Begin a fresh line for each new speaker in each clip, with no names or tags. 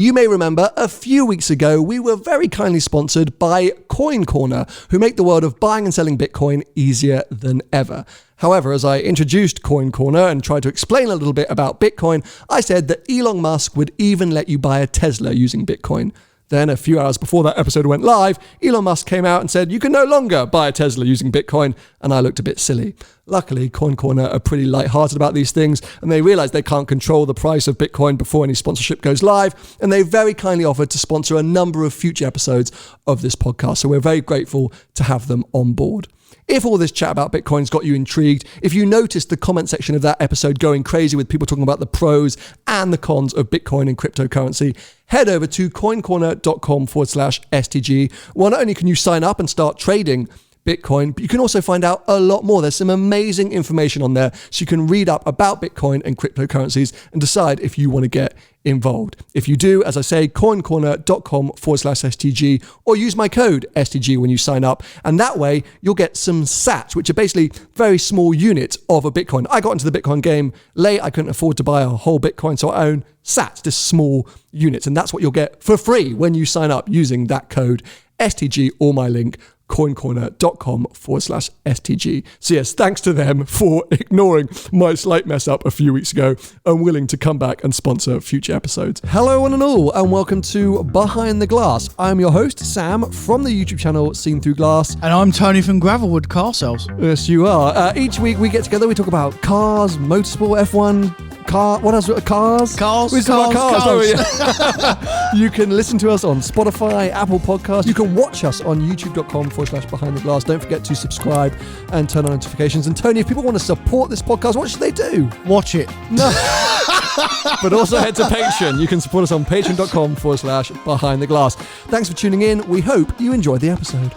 You may remember a few weeks ago, we were very kindly sponsored by Coin Corner, who make the world of buying and selling Bitcoin easier than ever. However, as I introduced Coin Corner and tried to explain a little bit about Bitcoin, I said that Elon Musk would even let you buy a Tesla using Bitcoin. Then, a few hours before that episode went live, Elon Musk came out and said, you can no longer buy a Tesla using Bitcoin, and I looked a bit silly. Luckily, Coin Corner are pretty lighthearted about these things, and they realize they can't control the price of Bitcoin before any sponsorship goes live, and they very kindly offered to sponsor a number of future episodes of this podcast, so we're very grateful to have them on board. If all this chat about Bitcoin's got you intrigued, if you noticed the comment section of that episode going crazy with people talking about the pros and the cons of Bitcoin and cryptocurrency, head over to coincorner.com/STG, where not only can you sign up and start trading Bitcoin, but you can also find out a lot more. There's some amazing information on there, so you can read up about Bitcoin and cryptocurrencies and decide if you want to get involved. If you do, as I say, coincorner.com/STG, or use my code STG when you sign up, and that way you'll get some sats, which are basically very small units of a Bitcoin. I got into the Bitcoin game late. I couldn't afford to buy a whole Bitcoin, so I own sats, just small units, and that's what you'll get for free when you sign up using that code STG or my link, coincorner.com/STG. So yes, thanks to them for ignoring my slight mess up a few weeks ago and willing to come back and sponsor future episodes. Hello one and all, and welcome to Behind the Glass. I'm your host, Sam, from the YouTube channel Seen Through Glass.
And I'm Tony from Gravelwood Car Sales.
Yes, you are. Each week we get together, we talk about cars, motorsport, F1, what else? Cars? We talk about cars. You can listen to us on Spotify, Apple Podcasts. You can watch us on youtube.com/Behind the Glass. Don't forget to subscribe and turn on notifications. And Tony, if people want to support this podcast, what should they do?
Watch it.
No. But also head to Patreon. You can support us on patreon.com/Behind the Glass. Thanks for tuning in. We hope you enjoyed the episode.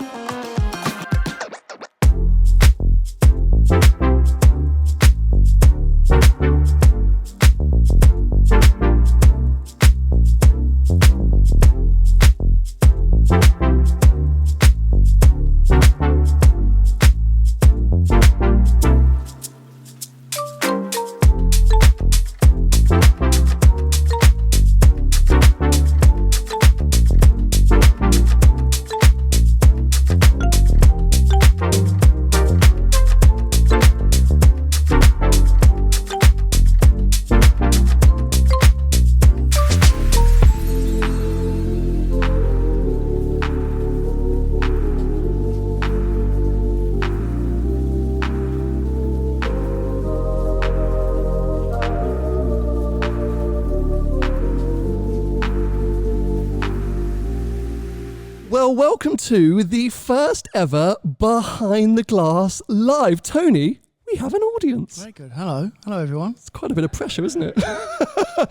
Well, welcome to the first ever Behind the Glass live. Tony, we have an audience.
Very good. Hello. Hello, everyone.
It's quite a bit of pressure, isn't it?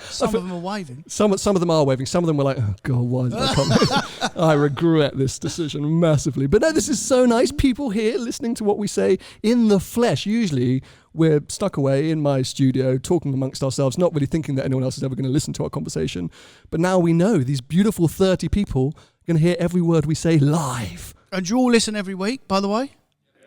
Some of them are waving.
Some of them are waving. Some of them were like, oh, God, why did I come here? I regret this decision massively. But no, this is so nice. People here listening to what we say in the flesh. Usually we're stuck away in my studio talking amongst ourselves, not really thinking that anyone else is ever going to listen to our conversation. But now we know these beautiful 30 people are going to hear every word we say live.
And you all listen every week, by the way?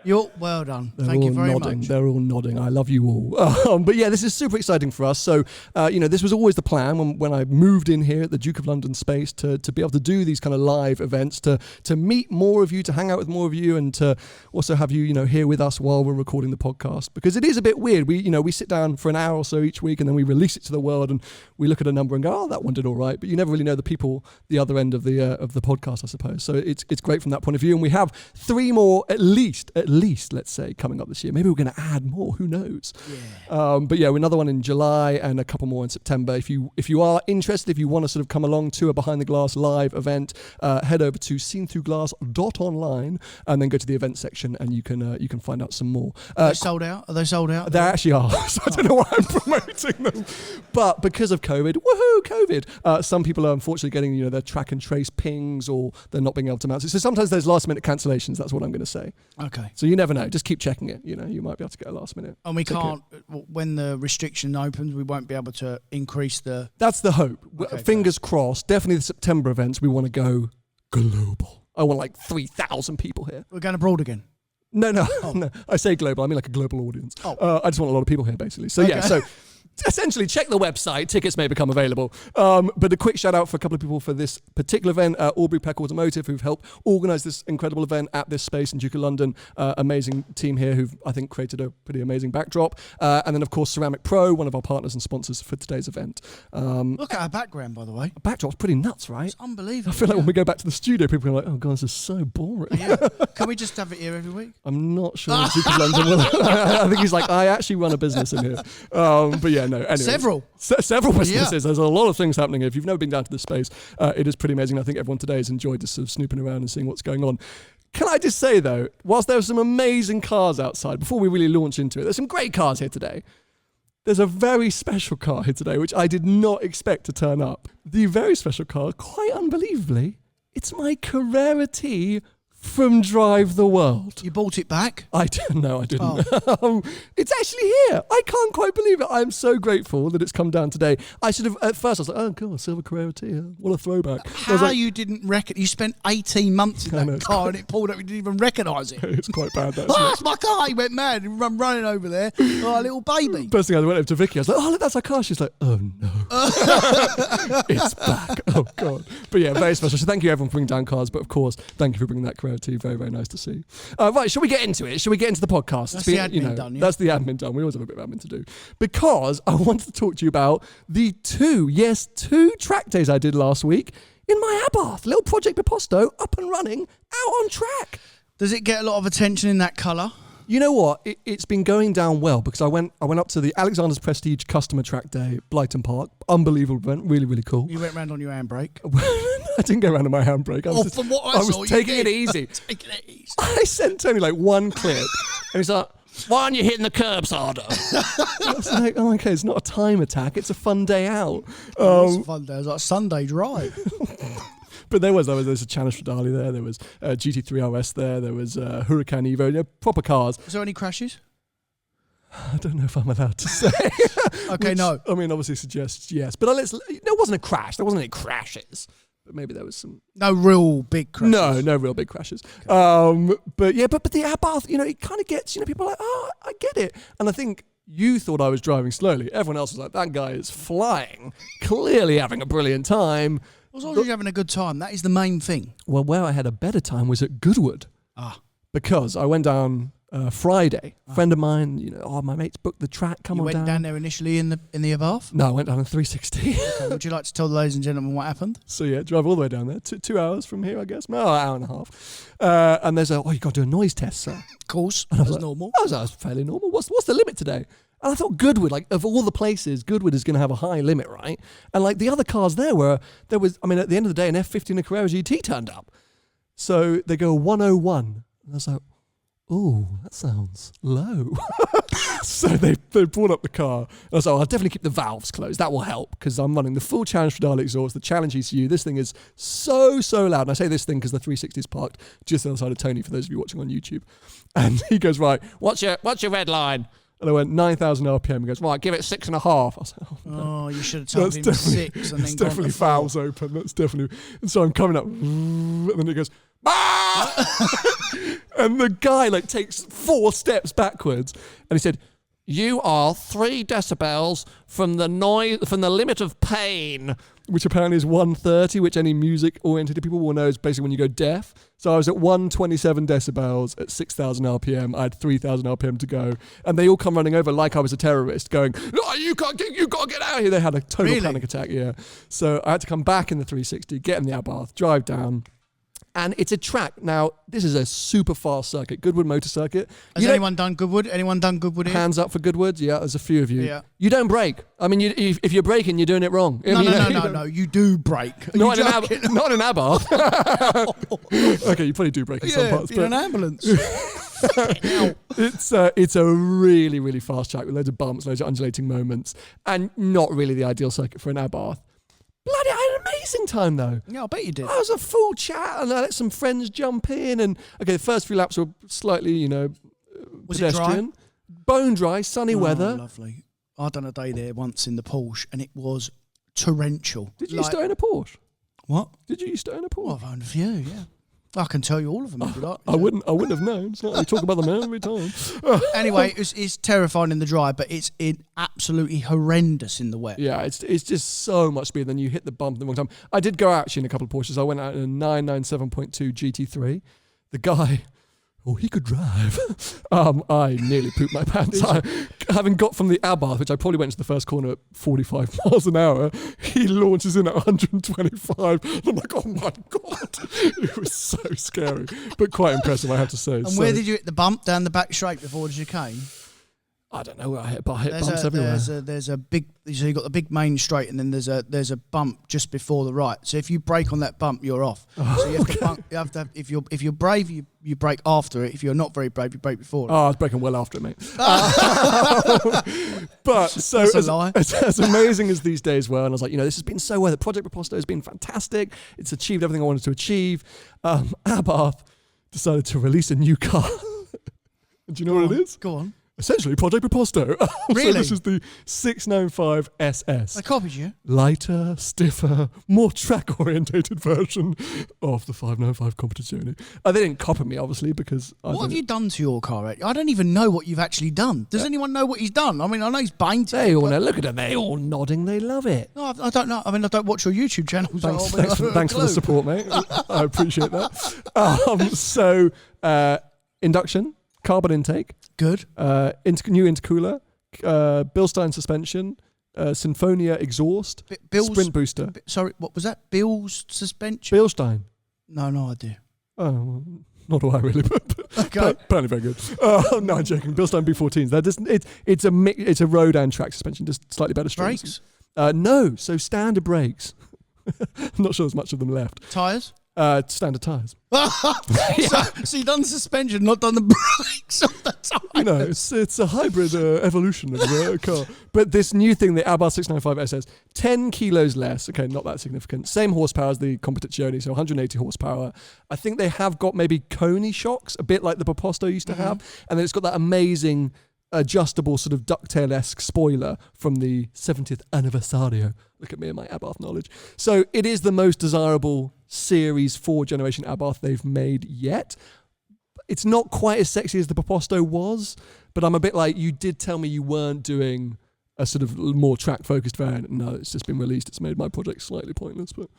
You're well done. Thank you very much.
They're all nodding. I love you all. But yeah, this is super exciting for us. So, this was always the plan when I moved in here at the Duke of London space to be able to do these kind of live events, to meet more of you, to hang out with more of you, and to also have you, here with us while we're recording the podcast. Because it is a bit weird. We sit down for an hour or so each week, and then we release it to the world, and we look at a number and go, oh, that one did all right. But you never really know the people the other end of the podcast, I suppose. So it's great from that point of view. And we have 3 more at least, let's say, coming up this year. Maybe we're going to add more. Who knows? Yeah. But yeah, another one in July and a couple more in September. If you are interested, if you want to sort of come along to a Behind the Glass live event, head over to seenthroughglass.online and then go to the event section, and you can find out some more.
Are they sold out? They
actually are. So I don't know why I'm promoting them. But because of COVID, some people are unfortunately getting their track and trace pings, or they're not being able to mount it. So sometimes there's last minute cancellations. That's what I'm going to say.
Okay.
So you never know. Just keep checking it. You might be able to get a last minute.
And we can't, when the restriction opens, we won't be able to increase the...
That's the hope. Okay, fingers crossed. Definitely the September events, we want to go global. I want like 3,000 people here.
We're going abroad again?
No. I say global. I mean like a global audience. I just want a lot of people here, basically. So okay. Yeah, so essentially check the website. Tickets may become available. But a quick shout out for a couple of people for this particular event, Aubrey Peck Automotive, who've helped organise this incredible event at this space in Duke of London. Amazing team here who've, I think, created a pretty amazing backdrop. And then, of course, Ceramic Pro, one of our partners and sponsors for today's event.
Look at our background, by the way.
The backdrop's pretty nuts, right?
It's unbelievable.
I feel like when we go back to the studio, people are like, oh, God, this is so boring.
Yeah. Can we just have it here every week?
I'm not sure Duke of London will. I think he's like, I actually run a business in here. But yeah, no. Anyway, several businesses. Yeah. There's a lot of things happening here. If you've never been down to this space, it is pretty amazing. I think everyone today has enjoyed just sort of snooping around and seeing what's going on. Can I just say, though, whilst there are some amazing cars outside, before we really launch into it, there's some great cars here today. There's a very special car here today, which I did not expect to turn up. The very special car, quite unbelievably, it's my Carrera T from Drive the World.
You bought it back?
I didn't. It's actually here. I can't quite believe it. I'm so grateful that it's come down today. I should have, at first I was like, oh God, silver Carrera T. What a throwback.
How you didn't reckon? You spent 18 months in that car and it pulled up, you didn't even recognise it.
It's quite bad.
That's my car. He went mad and running over there. Oh, little baby.
First thing I went over to Vicky, I was like, oh, look, that's our car. She's like, oh no. It's back. Oh God. But yeah, very special. So thank you everyone for bringing down cars, but of course, thank you for bringing that Carrera T. Very, very nice to see. Right, shall we get into it? Shall we get into the podcast?
That's the admin done, yeah?
That's the admin done. We always have a bit of admin to do. Because I wanted to talk to you about the two track days I did last week in my Abarth. Little Project Piposto, up and running, out on track.
Does it get a lot of attention in that colour?
You know what? It's been going down well because I went up to the Alexander's Prestige Customer Track Day, Blyton Park. Unbelievable event. Really, really cool.
You went round on your handbrake?
I didn't go around on my handbrake.
From what I saw,
was taking it easy. I sent Tony like one clip and he's like, why aren't you hitting the curbs harder? I was like, oh, okay, it's not a time attack. It's a fun day out.
It's a fun day. It was like a Sunday drive.
But there was a Challenge Stradale there. There was GT3 RS there. There was Huracan Evo. Proper cars.
Was there any crashes?
I don't know if I'm allowed to say.
Okay, no.
I mean, obviously suggests yes. But there wasn't a crash. There wasn't any crashes. But maybe there was some...
No real big crashes.
No real big crashes.
Okay.
But yeah, but the Abarth, it kind of gets, people are like, oh, I get it. And I think you thought I was driving slowly. Everyone else was like, that guy is flying. Clearly having a brilliant time.
As long as you're having a good time, that is the main thing.
Well, where I had a better time was at Goodwood. Because I went down Friday. A friend of mine, my mates booked the track, come on down.
You went down there initially in the Abarth?
No, I went down in 360.
Okay, would you like to tell the ladies and gentlemen what happened?
So yeah, drive all the way down there. 2 hours from here, I guess. No, an hour and a half. And there's you got to do a noise test, sir.
Of course, that's normal.
I was fairly normal. What's the limit today? And I thought Goodwood, of all the places, Goodwood is going to have a high limit, right? And the other cars there was, at the end of the day, an F50 and a Carrera GT turned up. So they go 101. And I was like, oh, that sounds low. So they brought up the car. And I was like, I'll definitely keep the valves closed. That will help because I'm running the full Challenge Stradale exhaust, the Challenge ECU. This thing is so loud. And I say this thing because the 360 is parked just on the side of Tony for those of you watching on YouTube. And he goes, right, what's your red line? And I went 9,000 RPM. He goes, right, give it 6.5. I was like, oh, no.
You should have told him 6 and then
it's definitely valves open. That's definitely. And so I'm coming up, and then he goes, and the guy takes 4 steps backwards, and he said, you are 3 decibels from the limit of pain, which apparently is 130, which any music-oriented people will know is basically when you go deaf. So I was at 127 decibels at 6,000 RPM. I had 3,000 RPM to go. And they all come running over like I was a terrorist, going, no, you got to get out of here. They had a total panic attack, yeah. So I had to come back in the 360, get in the Abarth, drive down. And it's a track. Now, this is a super fast circuit, Goodwood Motor Circuit.
Has anyone done Goodwood? Anyone done Goodwood here?
Hands up for Goodwood. Yeah, there's a few of you.
Yeah.
You don't brake. I mean, if you're braking, you're doing it wrong.
No. You do brake.
Not in an Abarth. Okay, you probably do brake in some parts.
In an ambulance.
It's a really, really fast track with loads of bumps, loads of undulating moments, and not really the ideal circuit for an Abarth. Bloody, I had an amazing time though.
Yeah, I bet you did.
I was a full chat and I let some friends jump in and the first few laps were slightly,
was
pedestrian.
It dry?
Bone dry, sunny weather.
Lovely. I done a day there once in the Porsche and it was torrential.
Did you used to own a Porsche?
What?
Did you used to own a Porsche?
Well, I've owned a few, yeah. I can tell you all of them if you like.
I wouldn't have known. It's like we talk about them every time.
Anyway, it's terrifying in the dry, but it's absolutely horrendous in the wet.
Yeah, it's just so much speed. Then you hit the bump at the wrong time. I did go out actually in a couple of Porsches. I went out in a 997.2 GT3. The guy, he could drive. I nearly pooped my pants. Having got from the Abarth, which I probably went to the first corner at 45 miles an hour, he launches in at 125. And I'm like, oh my God. It was so scary, but quite impressive, I have to say.
And where did you hit the bump? Down the back straight before the chicane?
I don't know where I hit, but I hit bumps everywhere.
There's a big, so you've got the big main straight, and then there's a bump just before the right. So if you brake on that bump, you're off. So you have to if you're brave, you brake after it. If you're not very brave, you brake before it.
Oh, I was braking well after it, mate. But so as amazing as these days were, and I was like, this has been so well. The Project Proposto has been fantastic. It's achieved everything I wanted to achieve. Abarth decided to release a new car. Do you know what it is?
Go on.
Essentially, Project Proposto.
Really?
So this is the 695 SS.
I copied you.
Lighter, stiffer, more track-orientated version of the 595 Competizione. They didn't copy me, obviously, because...
What have you done to your car? I don't even know what you've actually done. Does anyone know what he's done? I mean, I know he's painted.
They all know. Look at them. They're all nodding. They love it.
No, I don't know. I mean, I don't watch your YouTube channel.
Thanks for the support, mate. I appreciate that. Induction, carbon intake.
Good.
New intercooler, Bilstein suspension, Sinfonia exhaust, sprint booster.
Sorry, what was that? Bill's suspension?
Bilstein.
No idea.
Oh, not all I really, but apparently very good. No, I'm joking. Bilstein B14s. That doesn't. It's a road and track suspension, just slightly better strings.
Brakes?
No, so standard brakes. I'm not sure there's much of them left.
Tyres?
Standard tyres.
So you've done the suspension, not done the brakes on the tyres.
It's a hybrid evolution of the car. But this new thing, the Abarth 695 SS, 10 kilos less. Okay, not that significant. Same horsepower as the Competizione, so 180 horsepower. I think they have got maybe Coney shocks, a bit like the Proposto used to have. And then it's got that amazing adjustable sort of ducktail-esque spoiler from the 70th Anniversario. Look at me and my Abarth knowledge. So it is the most desirable Series 4 generation Abarth they've made yet. It's not quite as sexy as the Proposto was, but I'm a bit like, you did tell me you weren't doing a sort of more track-focused variant. No, it's just been released. It's made my project slightly pointless. But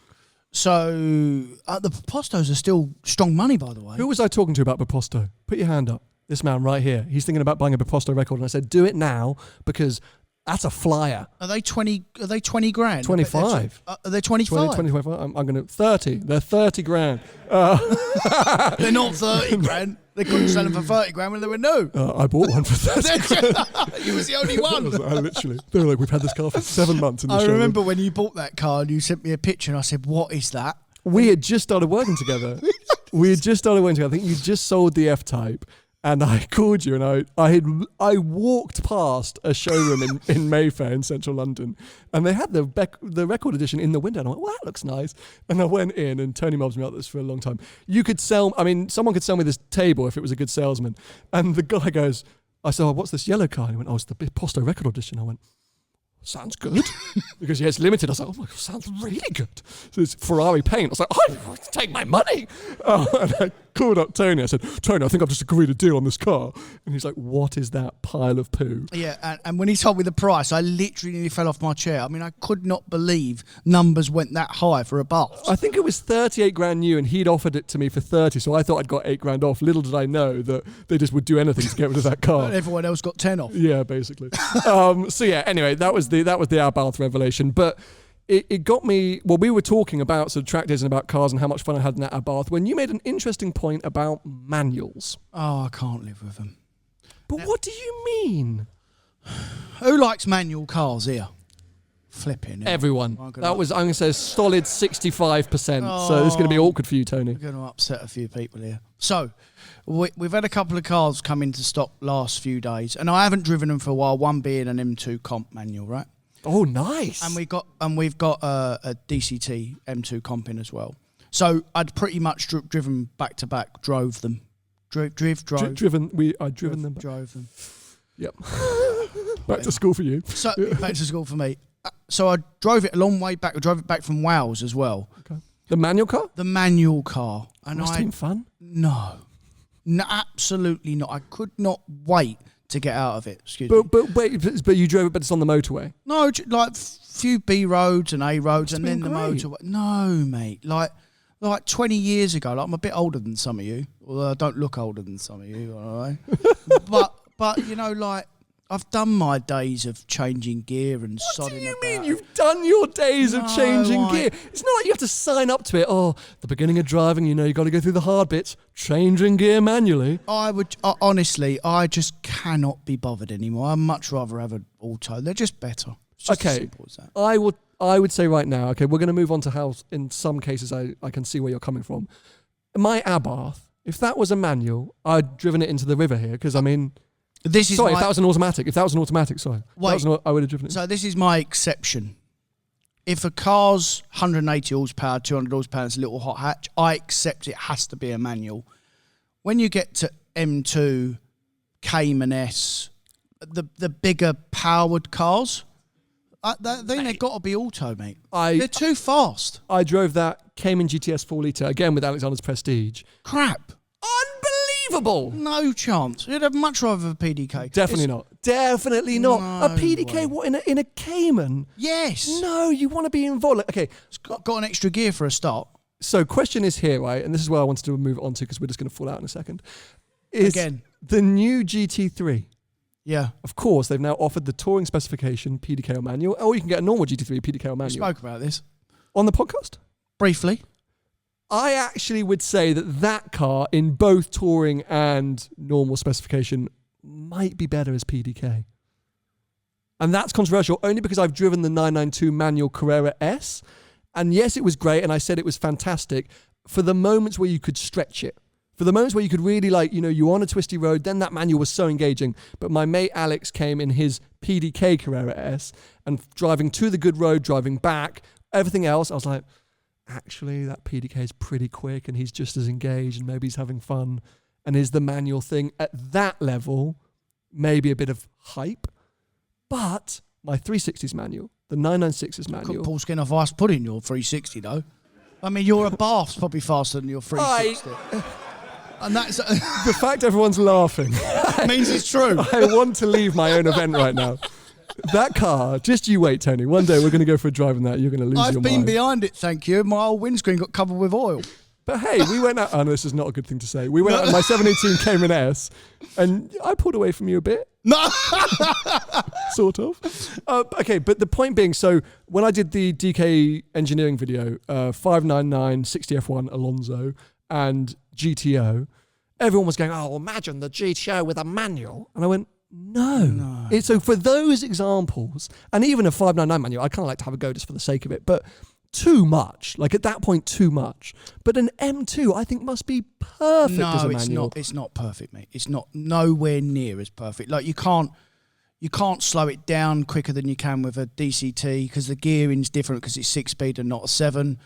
so the Propostos are still strong money, by the way.
Who was I talking to about Proposto? Put your hand up. This man right here. He's thinking about buying a Proposto record, and I said, do it now, because that's a flyer.
Are they 20 grand?
25.
Are they 25?
25. I'm going to 30. They're 30 grand.
They're not 30 grand. They couldn't sell them for 30 grand when they were new.
I bought one for 30 grand.
You was the only one.
Literally. They were like, we've had this car for 7 months in the showroom.
I remember when you bought that car and you sent me a picture and I said, what is that?
We had just started working together. I think you just sold the F-Type. And I called you, and I walked past a showroom in Mayfair in central London, and they had the record edition in the window. And I went, "Well, that looks nice." And I went in, and Tony mobs me about this for a long time. Someone could sell me this table if it was a good salesman. And the guy goes, I said, "Oh, what's this yellow car?" And he went, "Oh, it's the Posto record edition." I went, "Sounds good." Because it's limited. I was like, "Oh my God, sounds really good." So it's Ferrari paint. I was like, take my money. And I called up Tony. I said, "Tony, I think I've just agreed a deal on this car." And he's like, "What is that pile of poo?"
Yeah, and when he told me the price, I literally nearly fell off my chair. I mean, I could not believe numbers went that high for a Abarth.
I think it was 38 grand new, and he'd offered it to me for 30, so I thought I'd got 8 grand off. Little did I know that they just would do anything to get rid of that car.
And everyone else got 10 off.
Yeah, basically. Anyway, that was the Abarth revelation. But it got me. Well, we were talking about sort of track days and about cars and how much fun I had in that Abarth when you made an interesting point about manuals.
Oh, I can't live with them.
But what do you mean?
Who likes manual cars here? Flipping.
Everyone. I'm going to say a solid 65%. So this is going to be awkward for you, Tony.
We're going to upset a few people here. So we've had a couple of cars come into stock last few days, and I haven't driven them for a while. One being an M2 comp manual, right?
Oh, nice.
And we've got a DCT M2 comp in as well. So I'd pretty much driven back to back, drove them. Drove.
Driven them.
Drove them.
Yep. Back to school for you.
So back to school for me. So I drove it a long way back. I drove it back from Wales as well.
Okay. The manual car?
The manual car. And
Must have been fun.
No, absolutely not. I could not wait to get out of it. Excuse me.
But you drove it, but it's on the motorway.
No, like few B roads and A roads,
It's
and then the
great.
motorway. No, mate. Like 20 years ago. Like I'm a bit older than some of you. Although I don't look older than some of you. All right. but you know, like I've done my days of changing gear and
What do
sodding
you
about.
mean? You've done your days of changing gear. It's not like you have to sign up to it. Oh, the beginning of driving, you got to go through the hard bits. Changing gear manually.
Honestly, I just cannot be bothered anymore. I'd much rather have an auto. They're just better. It's just as simple as that.
I would say right now, okay, we're going to move on to how, in some cases, I can see where you're coming from. My Abarth, if that was a manual, I'd driven it into the river here, because, I mean...
If that was an automatic.
I would have driven it.
So this is my exception. If a car's 180 horsepower, 200 horsepower, it's a little hot hatch, I accept it has to be a manual. When you get to M2, Cayman S, the bigger powered cars, they've got to be auto, mate. They're too fast.
I drove that Cayman GTS 4 litre, again with Alexander's Prestige.
Crap.
Unbelievable.
No chance. You'd have much rather a PDK.
Definitely not. No, a PDK
way.
what, in a Cayman?
Yes.
No, you want to be involved. Okay.
It's got an extra gear for a start.
So question is here, right? And this is where I wanted to move on to because we're just going to fall out in a second. Is
Again.
The new GT3.
Yeah.
Of course, they've now offered the touring specification PDK or manual, or you can get a normal GT3 PDK or manual.
We spoke about this.
On the podcast?
Briefly.
I actually would say that car in both touring and normal specification might be better as PDK. And that's controversial only because I've driven the 992 manual Carrera S. And yes, it was great. And I said it was fantastic for the moments where you could stretch it. For the moments where you could really you're on a twisty road, then that manual was so engaging. But my mate Alex came in his PDK Carrera S and driving to the good road, driving back, everything else, I was like, actually, that PDK is pretty quick and he's just as engaged and maybe he's having fun. And is the manual thing at that level maybe a bit of hype? But my 360s manual, the 996's manual...
Paul Skin off ice pudding your 360, though. I mean, your Abarth's probably faster than your 360. And that's...
The fact everyone's laughing...
means it's true.
I want to leave my own event right now. That car, just you wait, Tony. One day we're going to go for a drive in that. You're going to lose your mind.
I've been behind it, thank you. My whole windscreen got covered with oil.
But hey, we went out... Oh, no, this is not a good thing to say. We went out in my 718 Cayman S, and I pulled away from you a bit.
No!
Sort of. Okay, but the point being, so when I did the DK engineering video, 599, 60 F1, Alonso, and GTO, everyone was going, oh, imagine the GTO with a manual. And I went, no. So for those examples, and even a 599 manual, I kind of like to have a go just for the sake of it, but too much. Like at that point, too much. But an M2, I think, must be perfect as a manual.
It's not perfect, mate. It's not nowhere near as perfect. Like you can't slow it down quicker than you can with a DCT because the gearing's different because it's 6-speed and not a 7.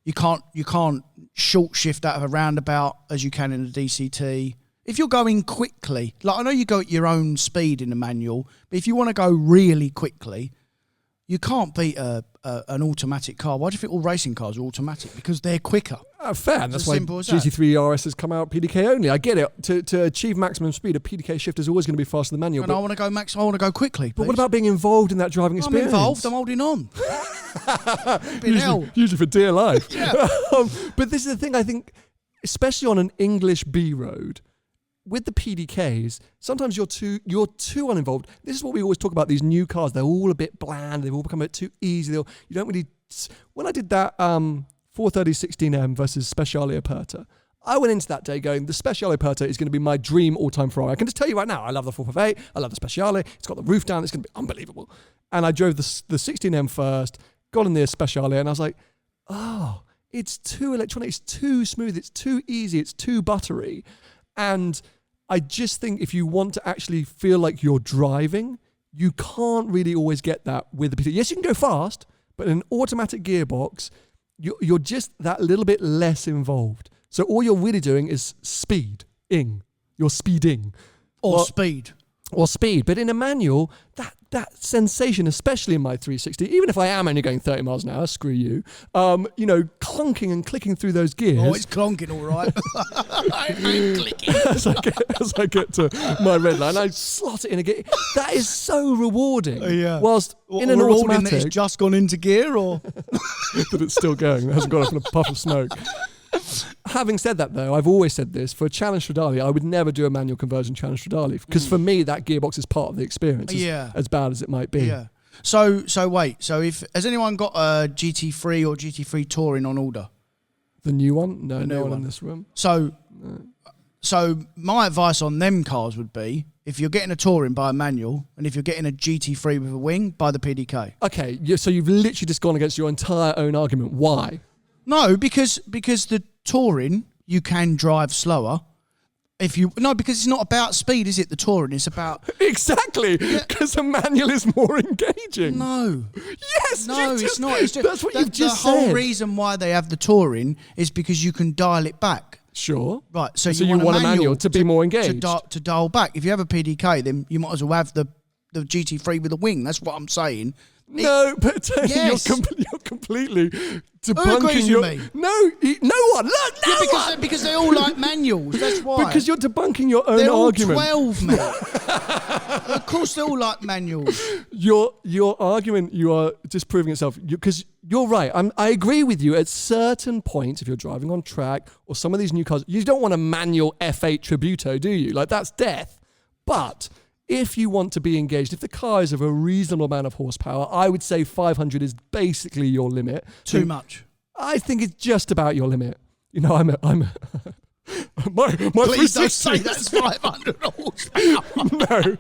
You can't short shift out of a roundabout as you can in a DCT. If you're going quickly, like I know you go at your own speed in a manual, but if you want to go really quickly, you can't beat an automatic car. Why do you think all racing cars are automatic? Because they're quicker.
Fair. And that's why GT3 RS has come out PDK only. I get it. To achieve maximum speed, a PDK shift is always going to be faster than manual.
And I want to go I want to go quickly.
But what about being involved in that driving experience?
I'm involved. I'm holding on.
usually for dear life.
Yeah.
But this is the thing. I think, especially on an English B road, with the PDKs, sometimes you're too uninvolved. This is what we always talk about, these new cars. They're all a bit bland. They've all become a bit too easy. You don't really... When I did that 430 16M versus Speciale Aperta, I went into that day going, the Speciale Aperta is going to be my dream all-time Ferrari. I can just tell you right now, I love the 458. I love the Speciale. It's got the roof down. It's going to be unbelievable. And I drove the 16M first, got in the Speciale, and I was like, oh, it's too electronic. It's too smooth. It's too easy. It's too buttery. And... I just think if you want to actually feel like you're driving, you can't really always get that with the PT. Yes, you can go fast, but in an automatic gearbox, you're just that little bit less involved. So all you're really doing is speeding. You're speeding.
Or speed.
or speed. But in a manual, that sensation, especially in my 360, even if I am only going 30 miles an hour, screw you, clunking and clicking through those gears.
Oh, it's clonking, all right. I ain't clicking.
as I get to my red line, I slot it in a gear. That is so rewarding.
Yeah.
Whilst in an
rewarding
automatic,
that it's just gone into gear, or
that it's still going. It hasn't gone up in a puff of smoke. Having said that, though, I've always said this, for a Challenge Stradale, I would never do a manual conversion Challenge Stradale, because for me, that gearbox is part of the experience, as bad as it might be.
Yeah. So wait. So has anyone got a GT3 or GT3 Touring on order?
The new one? No one in this room.
So my advice on them cars would be, if you're getting a Touring, buy a manual, and if you're getting a GT3 with a wing, buy the PDK.
Okay, so you've literally just gone against your entire own argument. Why?
No, because the Touring, you can drive slower. Because it's not about speed, is it? The Touring, it's about...
Exactly, because the manual is more engaging.
No.
Yes,
no, it's not. It's just,
that's what you've just said.
The whole reason why they have the Touring is because you can dial it back.
Sure.
Right, so
you want a manual to be more engaged.
To dial back. If you have a PDK, then you might as well have the GT3 with a wing. That's what I'm saying.
No, but
yes.
you're completely debunking
Who agrees with me?
No one. Look, no one.
Because they all like manuals. That's why.
Because you're debunking your own argument.
They're all 12, mate. Of course, they all like manuals.
Your argument, you are disproving itself. Because you're right. I agree with you. At certain points, if you're driving on track or some of these new cars, you don't want a manual F8 Tributo, do you? Like, that's death. But if you want to be engaged, if the car is of a reasonable amount of horsepower, I would say 500 is basically your limit.
Too much.
I think it's just about your limit. You know, my
Please don't say that's 500 horsepower.
No,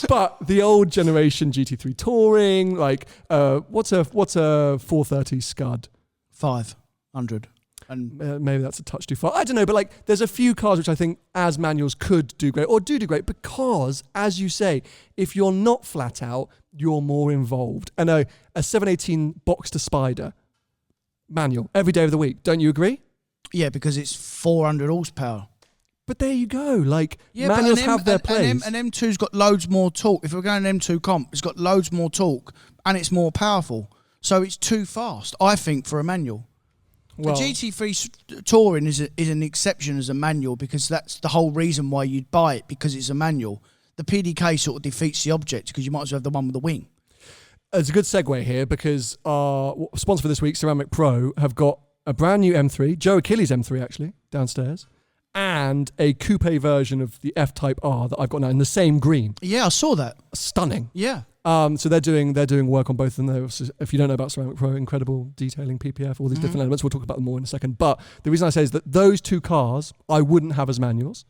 but the old generation GT3 Touring, like what's a 430 Scud?
500. And
maybe that's a touch too far. I don't know, but like there's a few cars which I think as manuals could do great or do great because, as you say, if you're not flat out, you're more involved. And a 718 Boxster Spider manual every day of the week. Don't you agree?
Yeah, because it's 400 horsepower.
But there you go. Like manuals have their place.
And M2's got loads more torque. If we're going M2 comp, it's got loads more torque and it's more powerful. So it's too fast, I think, for a manual. Well, the GT3 Touring is an exception as a manual because that's the whole reason why you'd buy it, because it's a manual. The PDK sort of defeats the object because you might as well have the one with the wing.
It's a good segue here because our sponsor for this week, Ceramic Pro, have got a brand new M3, Joe Achilles M3 actually, downstairs, and a coupe version of the F-Type R that I've got now in the same green.
Yeah, I saw that.
Stunning.
Yeah.
So they're doing work on both of them. If you don't know about Ceramic Pro, incredible detailing, PPF, all these different elements. We'll talk about them more in a second. But the reason I say is that those two cars I wouldn't have as manuals.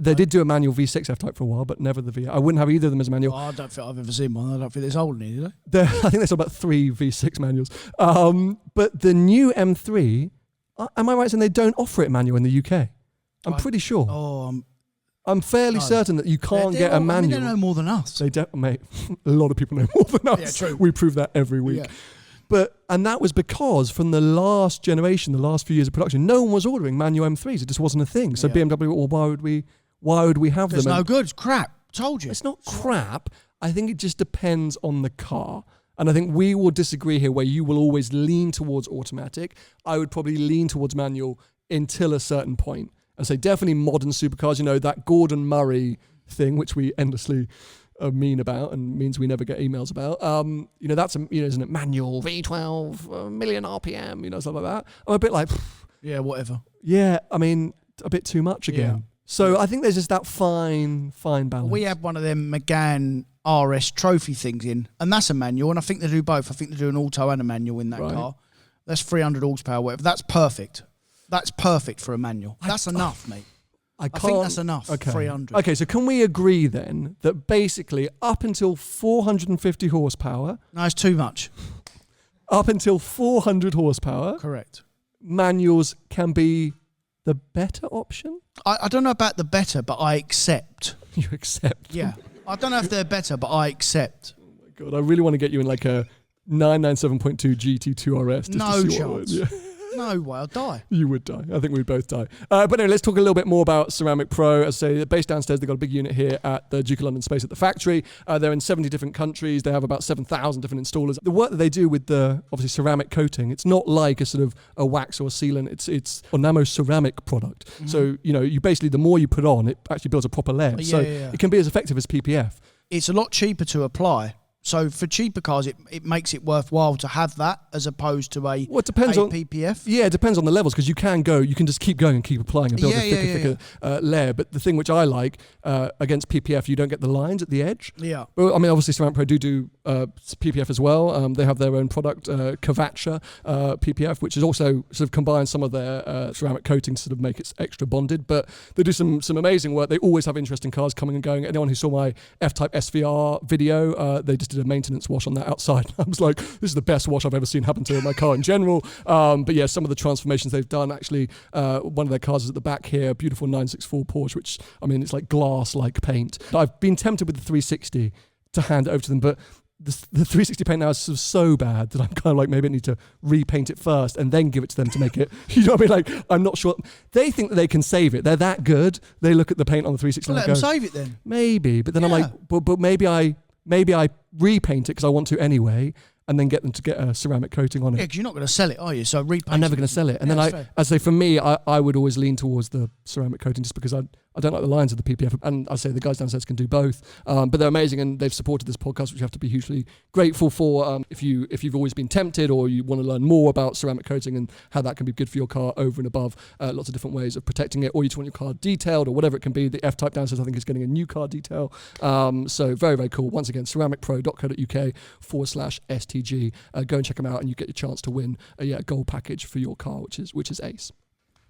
They did do a manual V6 F-Type for a while, but never the V8. I wouldn't have either of them as manual.
Oh, I don't think I've ever seen one. I don't think it's old any, do
they? I think there's about 3 V6 manuals. But the new M3, am I right in saying they don't offer it manual in the UK? I'm pretty sure.
Oh,
I'm fairly certain that you can't get a manual.
I mean, they know more than us.
Mate, a lot of people know more than us.
Yeah, true.
We prove that every week. Yeah. And that was because from the last generation, the last few years of production, no one was ordering manual M3s. It just wasn't a thing. So BMW, well, why would we have them?
It's no good. It's crap. Told you.
It's not crap. I think it just depends on the car. And I think we will disagree here where you will always lean towards automatic. I would probably lean towards manual until a certain point. I say definitely modern supercars, that Gordon Murray thing, which we endlessly mean about and means we never get emails about. That's isn't it manual V12 million RPM, stuff like that. I'm a bit like,
yeah, whatever.
Yeah, I mean, a bit too much again. Yeah. So I think there's just that fine balance.
We had one of them McGann RS trophy things in, and that's a manual, and I think they do both. I think they do an auto and a manual in that car. That's 300 horsepower, whatever. That's perfect. That's perfect for a manual. That's enough, mate. I think that's enough,
okay.
300.
Okay, so can we agree then that basically up until 450 horsepower...
No, it's too much.
Up until 400 horsepower...
Correct.
Manuals can be the better option?
I don't know about the better, but I accept.
You accept?
Yeah. I don't know if they're better, but I accept.
Oh my God, I really want to get you in like a 997.2 GT2 RS.
No chance. No way, I'll die.
You would die. I think we'd both die. But anyway, let's talk a little bit more about Ceramic Pro. As I say, based downstairs, they've got a big unit here at the Duke of London space at the factory. They're in 70 different countries. They have about 7,000 different installers. The work that they do with the, obviously, ceramic coating, it's not like a sort of a wax or a sealant. It's a nano ceramic product. Mm-hmm. So, you basically, the more you put on, it actually builds a proper layer. It can be as effective as PPF.
It's a lot cheaper to apply. So for cheaper cars, it makes it worthwhile to have that as opposed to a PPF.
Yeah, it depends on the levels, because you can just keep going and keep applying and build a thicker layer. But the thing which I like against PPF, you don't get the lines at the edge.
Yeah.
Well, I mean, obviously Ceramic Pro do PPF as well. They have their own product, Cavacha PPF, which is also sort of combines some of their ceramic coating to sort of make it extra bonded. But they do some amazing work. They always have interesting cars coming and going. Anyone who saw my F-Type SVR video, they just did a maintenance wash on that outside. I was like, this is the best wash I've ever seen happen to my car in general. But yeah, some of the transformations they've done, actually, one of their cars is at the back here, beautiful 964 Porsche, which, I mean, it's like glass-like paint. I've been tempted with the 360 to hand it over to them, but the 360 paint now is so bad that I'm kind of like, maybe I need to repaint it first and then give it to them to make it, you know what I mean? Like, I'm not sure. They think that they can save it. They're that good. They look at the paint on the 360
well,
and
let them save it then.
Maybe, but then I'm like, but maybe I repaint it because I want to anyway, and then get them to get a ceramic coating on it.
Yeah, because you're not going to sell it, are you? So repaint.
I'm never going to sell it. And then I say, for me, I would always lean towards the ceramic coating just because I don't like the lines of the PPF. And I say the guys downstairs can do both. But they're amazing, and they've supported this podcast, which you have to be hugely grateful for. If you've always been tempted, or you want to learn more about ceramic coating and how that can be good for your car over and above, lots of different ways of protecting it, or you just want your car detailed or whatever it can be. The F-Type downstairs, I think, is getting a new car detail. So very, very cool. Once again, ceramicpro.co.uk/STG. Go and check them out, and you get your chance to win a gold package for your car, which is ace.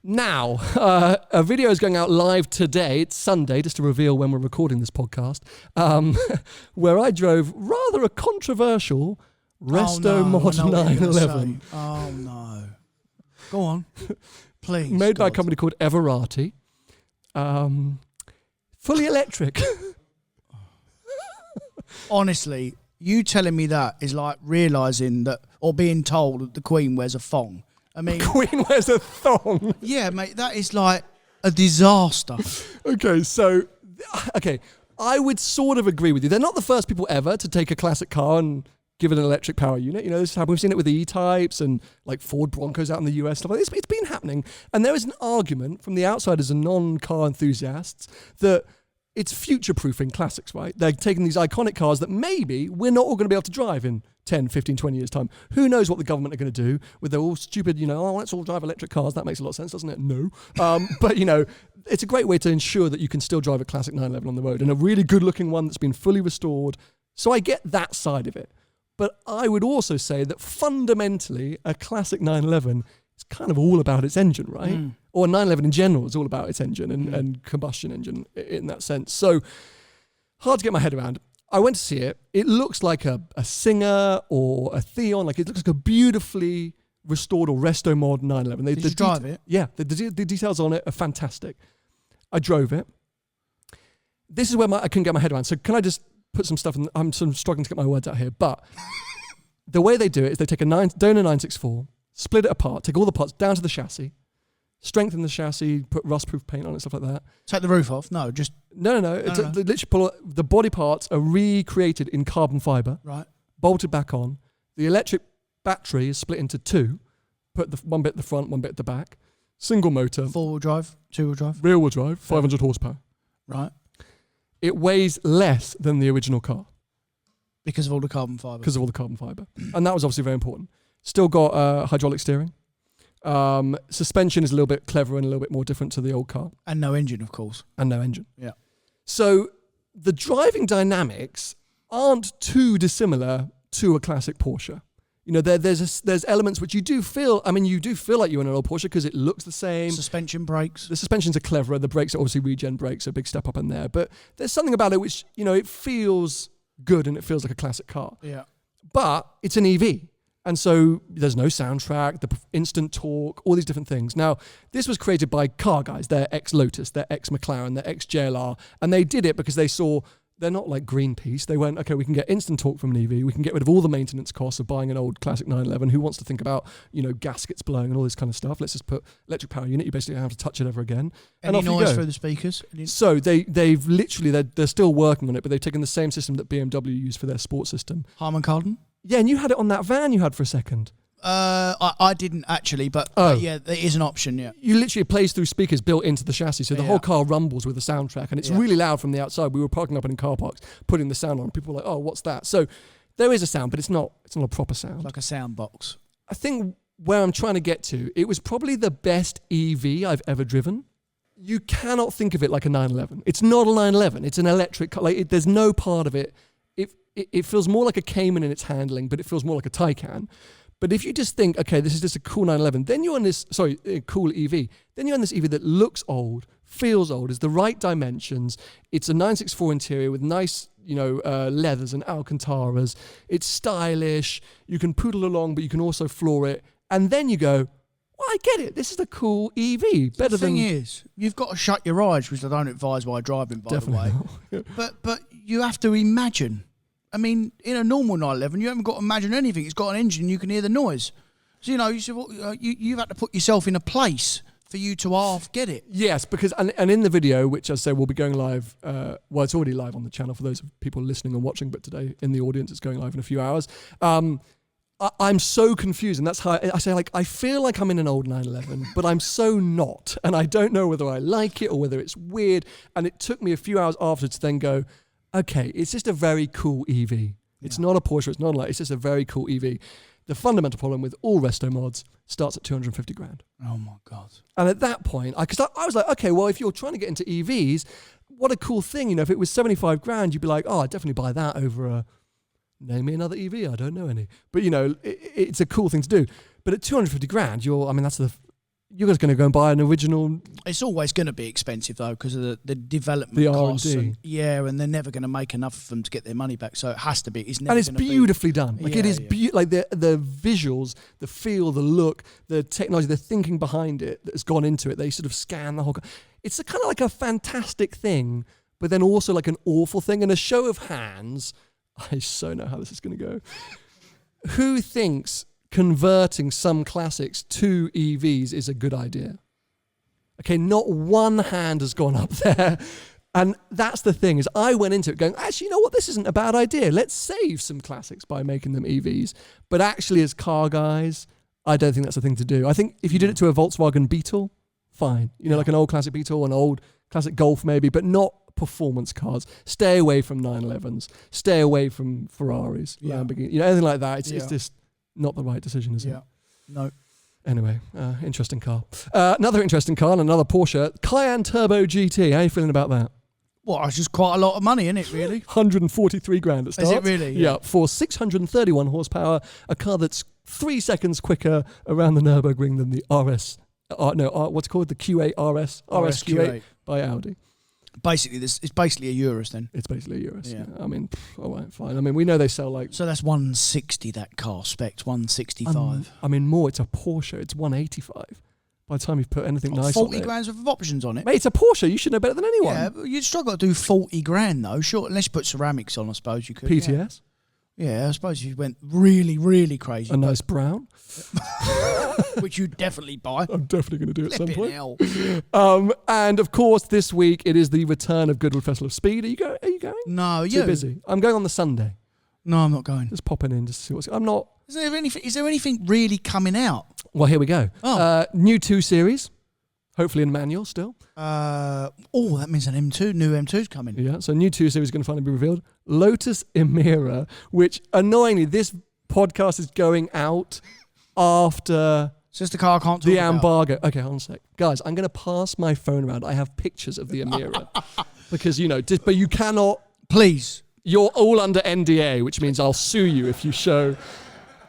Now, a video is going out live today. It's Sunday, just to reveal when we're recording this podcast, where I drove rather a controversial Resto Mod 911.
Oh, no. Go on. Please.
Made by a company called Everrati. Fully electric.
Honestly, you telling me that is like realising that, or being told that the Queen wears a thong. I mean,
Queen wears a thong.
Yeah, mate, that is like a disaster.
Okay, I would sort of agree with you. They're not the first people ever to take a classic car and give it an electric power unit. You know, this is how we've seen it with the E-Types and like Ford Broncos out in the US, stuff like this. It's been happening. And there is an argument from the outsiders and non-car enthusiasts that it's future-proofing classics, right? They're taking these iconic cars that maybe we're not all going to be able to drive in 10, 15, 20 years' time. Who knows what the government are going to do with their all stupid, let's all drive electric cars. That makes a lot of sense, doesn't it? No. But, it's a great way to ensure that you can still drive a classic 911 on the road, and a really good-looking one that's been fully restored. So I get that side of it. But I would also say that fundamentally, a classic 911 is kind of all about its engine, right? Mm. Or 911 in general is all about its engine and combustion engine in that sense. So hard to get my head around. I went to see it. It looks like a Singer or a Theon. Like, it looks like a beautifully restored or resto mod 911.
Did you drive it?
Yeah, the details on it are fantastic. I drove it. This is where I couldn't get my head around. So can I just put some stuff in? I'm sort of struggling to get my words out here. But the way they do it is they take a Donor 964, split it apart, take all the parts down to the chassis, strengthen the chassis, put rust-proof paint on it, stuff like that.
Take the roof off? No, just...
No. Literally, the body parts are recreated in carbon fibre.
Right.
Bolted back on. The electric battery is split into two. Put one bit at the front, one bit at the back. Single motor.
4-wheel drive? 2-wheel drive?
Rear-wheel drive, 500 horsepower.
Right.
It weighs less than the original car.
Because of all the carbon fibre?
Because of all the carbon fibre. And that was obviously very important. Still got hydraulic steering. Suspension is a little bit clever and a little bit more different to the old car.
And no engine, of course.
And no engine.
Yeah.
So the driving dynamics aren't too dissimilar to a classic Porsche. There's elements which you do feel like you're in an old Porsche because it looks the same.
Suspension brakes.
The suspensions are cleverer. The brakes are obviously regen brakes, a big step up in there. But there's something about it which, it feels good and it feels like a classic car.
Yeah.
But it's an EV. And so there's no soundtrack, the instant torque, all these different things. Now, this was created by car guys. They're ex-Lotus, they're ex-McLaren, they're ex-JLR. And they did it because they saw they're not like Greenpeace. They went, okay, we can get instant torque from an EV. We can get rid of all the maintenance costs of buying an old classic 911. Who wants to think about, gaskets blowing and all this kind of stuff? Let's just put electric power unit. You basically don't have to touch it ever again.
Any
and off
noise
you go.
through the speakers?
So they've literally, they're still working on it, but they've taken the same system that BMW used for their sports system.
Harman Kardon?
Yeah, and you had it on that van you had for a second.
I didn't actually, but yeah, it is an option, yeah.
You literally, it plays through speakers built into the chassis, so the whole car rumbles with the soundtrack, and it's really loud from the outside. We were parking up in car parks, putting the sound on. People were like, oh, what's that? So there is a sound, but it's not a proper sound.
It's like a sound box.
I think where I'm trying to get to, it was probably the best EV I've ever driven. You cannot think of it like a 911. It's not a 911. It's an electric car. There's no part of it. It feels more like a Cayman in its handling, but it feels more like a Taycan. But if you just think, okay, this is just a cool 911, then you're on this, a cool EV. Then you're on this EV that looks old, feels old, is the right dimensions. It's a 964 interior with nice, leathers and Alcantaras. It's stylish. You can poodle along, but you can also floor it. And then you go, well, I get it. This is a cool EV. Better than...
The thing is, you've got to shut your eyes, which I don't advise while driving, by the way. But you have to imagine. I mean, in a normal 911, you haven't got to imagine anything. It's got an engine, you can hear the noise. So, you said, you've had to put yourself in a place for you to half get it.
Yes, because, and in the video, which I say will be going live, it's already live on the channel for those people listening and watching, but today in the audience, it's going live in a few hours. I'm so confused, and that's how I say, I feel like I'm in an old 911, but I'm so not, and I don't know whether I like it or whether it's weird, and it took me a few hours after to then go, okay, it's just a very cool EV. It's not a Porsche, it's not it's just a very cool EV. The fundamental problem with all resto mods starts at 250 grand.
Oh my God. And
at that point, because I was like, okay, well, if you're trying to get into EVs, what a cool thing. If it was 75 grand, you'd be like, oh, I'd definitely buy that over name me another EV, I don't know any. But, it's a cool thing to do. But at 250 grand, you're just going to go and buy an original.
It's always going to be expensive though because of the development
the
costs.
R&D.
And they're never going to make enough of them to get their money back. So it has to be. It's never.
And it's beautifully done. It is like the visuals, the feel, the look, the technology, the thinking behind it that has gone into it. They sort of scan the whole. It's kind of like a fantastic thing, but then also like an awful thing. And a show of hands. I so know how this is going to go. Who thinks converting some classics to EVs is a good idea? Okay, not one hand has gone up there. And that's the thing, is I went into it going, actually, you know what, this isn't a bad idea. Let's save some classics by making them EVs. But actually, as car guys, I don't think that's the thing to do. I think if you did it to a Volkswagen Beetle, fine. Like an old classic Beetle, an old classic Golf maybe, but not performance cars. Stay away from 911s. Stay away from Ferraris, Lamborghini, anything like that. It's just not the right decision, is it?
Yeah. No.
Anyway, interesting car. Another interesting car, and another Porsche, Cayenne Turbo GT. How are you feeling about that?
Well, it's just quite a lot of money, isn't it, really?
143 grand at start.
Is it really?
Yeah, for 631 horsepower, a car that's 3 seconds quicker around the Nürburgring than the what's it called? The Q8 RS Q8 by Audi.
Basically, it's basically a Urus then.
It's basically a Urus. Yeah. I mean, all right, fine. I mean, we know they sell like.
So that's 160. That car spec 165.
I mean, more. It's a Porsche. It's 185. By the time you've put anything nice
40
on it.
grand worth of options on it.
Mate, it's a Porsche. You should know better than anyone.
Yeah, but you'd struggle to do 40 grand though. Sure, unless you put ceramics on, I suppose you could.
PTS.
Yeah, I suppose if you went really, really crazy.
A nice brown.
Which you'd definitely buy.
I'm definitely going to do it at some point. And of course, this week it is the return of Goodwood Festival of Speed. Are you going?
No,
Too busy. I'm going on the Sunday.
No, I'm not going.
Just popping in just to see what's. I'm not.
Is there anything really coming out?
Well, here we go. New 2 Series. Hopefully in manual still.
That means an M2, new M2's coming.
Yeah, so new 2 Series is going to finally be revealed. Lotus Emira, which annoyingly, this podcast is going out after
it's just the car I can't talk
the
about.
embargo. Okay, hold on a sec. Guys, I'm going to pass my phone around. I have pictures of the Emira. Because, but you cannot.
Please.
You're all under NDA, which means I'll sue you if you show.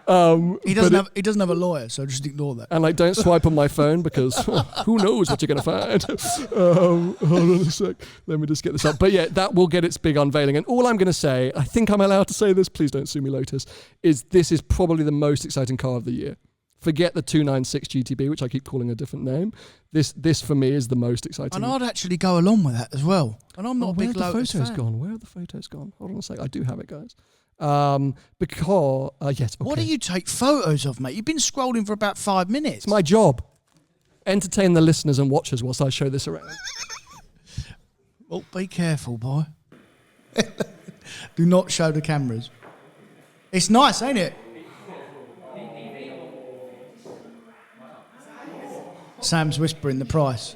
He doesn't have a lawyer, so just ignore that.
And don't swipe on my phone because who knows what you're going to find. Hold on a sec. Let me just get this up. But yeah, that will get its big unveiling. And all I'm going to say, I think I'm allowed to say this, please don't sue me, Lotus, is this is probably the most exciting car of the year Forget the 296 GTB, which I keep calling a different name. This for me is the most exciting.
And I'd actually go along with that as well. And I'm not a big Lotus fan.
Where have the photos gone? Hold on a sec. I do have it, guys. Yes. Okay.
What do you take photos of, mate? You've been scrolling for about 5 minutes.
It's my job. Entertain the listeners and watchers whilst I show this around.
Oh, be careful, boy. Do not show the cameras. It's nice, ain't it? Sam's whispering the price.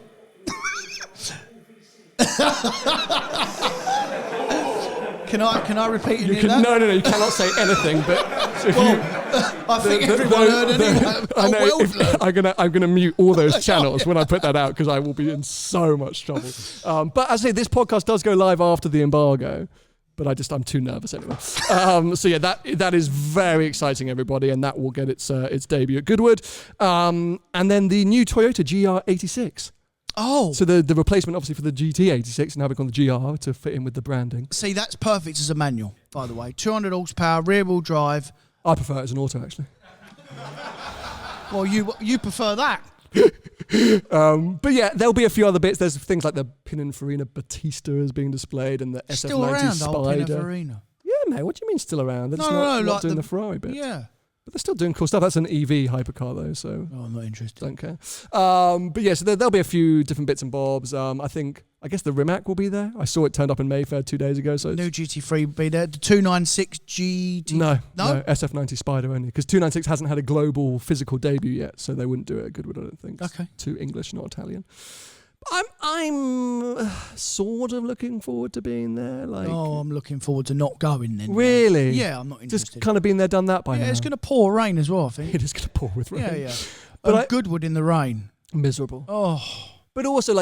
Can I repeat it?
No, you cannot say anything. But
I think everyone heard anyway.
I'm gonna mute all those channels when I put that out because I will be in so much trouble. But as I say, this podcast does go live after the embargo. But I'm too nervous anyway. So yeah, that is very exciting, everybody, and that will get its debut at Goodwood. And then the new Toyota GR86.
Oh.
So the replacement, obviously, for the GT86, and having on the GR to fit in with the branding.
See, that's perfect as a manual, by the way. 200 horsepower, rear-wheel drive.
I prefer it as an auto, actually.
Well, you prefer that.
But yeah, there'll be a few other bits. There's things like the Pininfarina Batista is being displayed and the SF90
still around,
Spider.
old Pininfarina.
Yeah, mate. What do you mean still around? They're
not
like doing the Ferrari bit.
Yeah.
But they're still doing cool stuff. That's an EV hypercar though, so
I'm not interested.
Don't care. But yeah, so there'll be a few different bits and bobs. I guess the Rimac will be there. I saw it turned up in Mayfair 2 days ago. So
new GT3 will be there. The 296 GT.
No, SF90 Spider only because 296 hasn't had a global physical debut yet, so they wouldn't do it at Goodwood. I don't think.
Okay.
It's too English, not Italian. I'm sort of looking forward to being there.
I'm looking forward to not going then.
Really?
Yeah, I'm not interested.
Just kind of been there, done that by now.
Yeah, it's going to pour rain as well, I think.
It is going to pour with rain.
Yeah. But Goodwood in the rain.
Miserable.
Oh.
But also,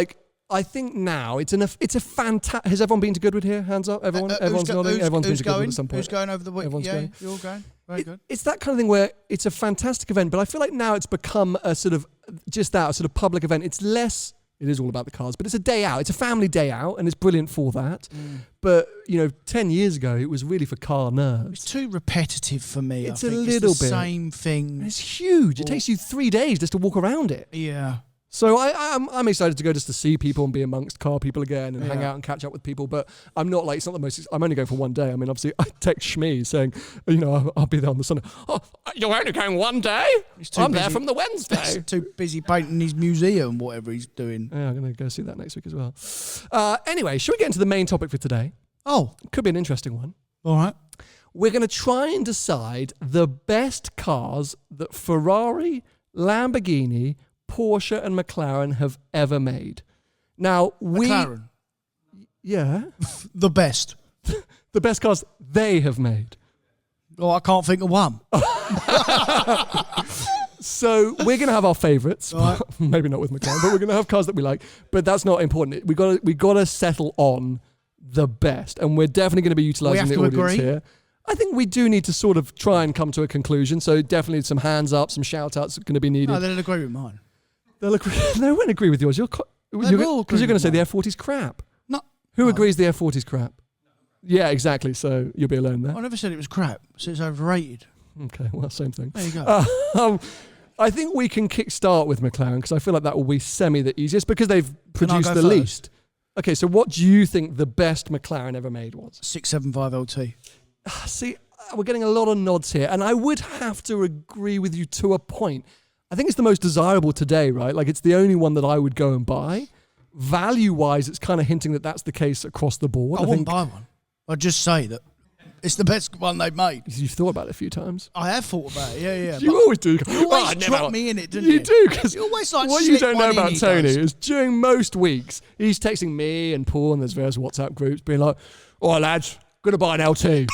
I think now it's a fantastic. Has everyone been to Goodwood here? Hands up, everyone. Everyone's nodding. Everyone's been to Goodwood at some point.
Who's going over the week?
Everyone's going.
You're all going. Very good.
It's that kind of thing where it's a fantastic event, but I feel like now it's become a sort of public event. It's less. It is all about the cars, but it's a day out. It's a family day out, and it's brilliant for that. But 10 years ago, it was really for car nerds.
It's too repetitive for me.
It's
I think.
a little
it's the
bit
same thing.
It's huge. It takes you 3 days just to walk around it.
Yeah.
So I'm excited to go just to see people and be amongst car people again and hang out and catch up with people. But I'm not it's not the most. I'm only going for one day. I mean, obviously, I text Shmi saying, I'll be there on the Sunday. Oh, you're only going one day? I'm there from the Wednesday.
He's too busy painting his museum, whatever he's doing.
Yeah, I'm going to go see that next week as well. Anyway, should we get into the main topic for today?
Oh.
Could be an interesting one.
All right.
We're going to try and decide the best cars that Ferrari, Lamborghini, Porsche and McLaren have ever made. Now,
McLaren?
Yeah.
The best.
The best cars they have made.
Oh, I can't think of one.
So we're going to have our favourites.
Right.
Maybe not with McLaren, but we're going to have cars that we like. But that's not important. We got to settle on the best. And we're definitely going to be utilising the audience here. I think we do need to sort of try and come to a conclusion. So definitely some hands up, some shout outs are going to be needed.
No, they'll agree with mine.
They'll agree. They won't agree with yours. Because you're going to say the F40's crap.
No.
Who agrees the F40's crap? Yeah, exactly. So you'll be alone there.
I never said it was crap. I said it's overrated.
Okay, well, same thing.
There you go.
I think we can kickstart with McLaren because I feel like that will be the easiest because they've produced the least. Okay, so what do you think the best McLaren ever made was?
675 LT.
See, we're getting a lot of nods here, and I would have to agree with you to a point. I think it's the most desirable today, right? It's the only one that I would go and buy. Value-wise, it's kind of hinting that that's the case across the board.
I wouldn't buy one. I'd just say that it's the best one they've made.
You've thought about it a few times.
I have thought about it, yeah.
You always do.
You always drop me in it, didn't you?
You do, because
you always
what you don't know about Tony is during most weeks, he's texting me and Paul, and there's various WhatsApp groups, being like, "Oh, lads, going to buy an LT."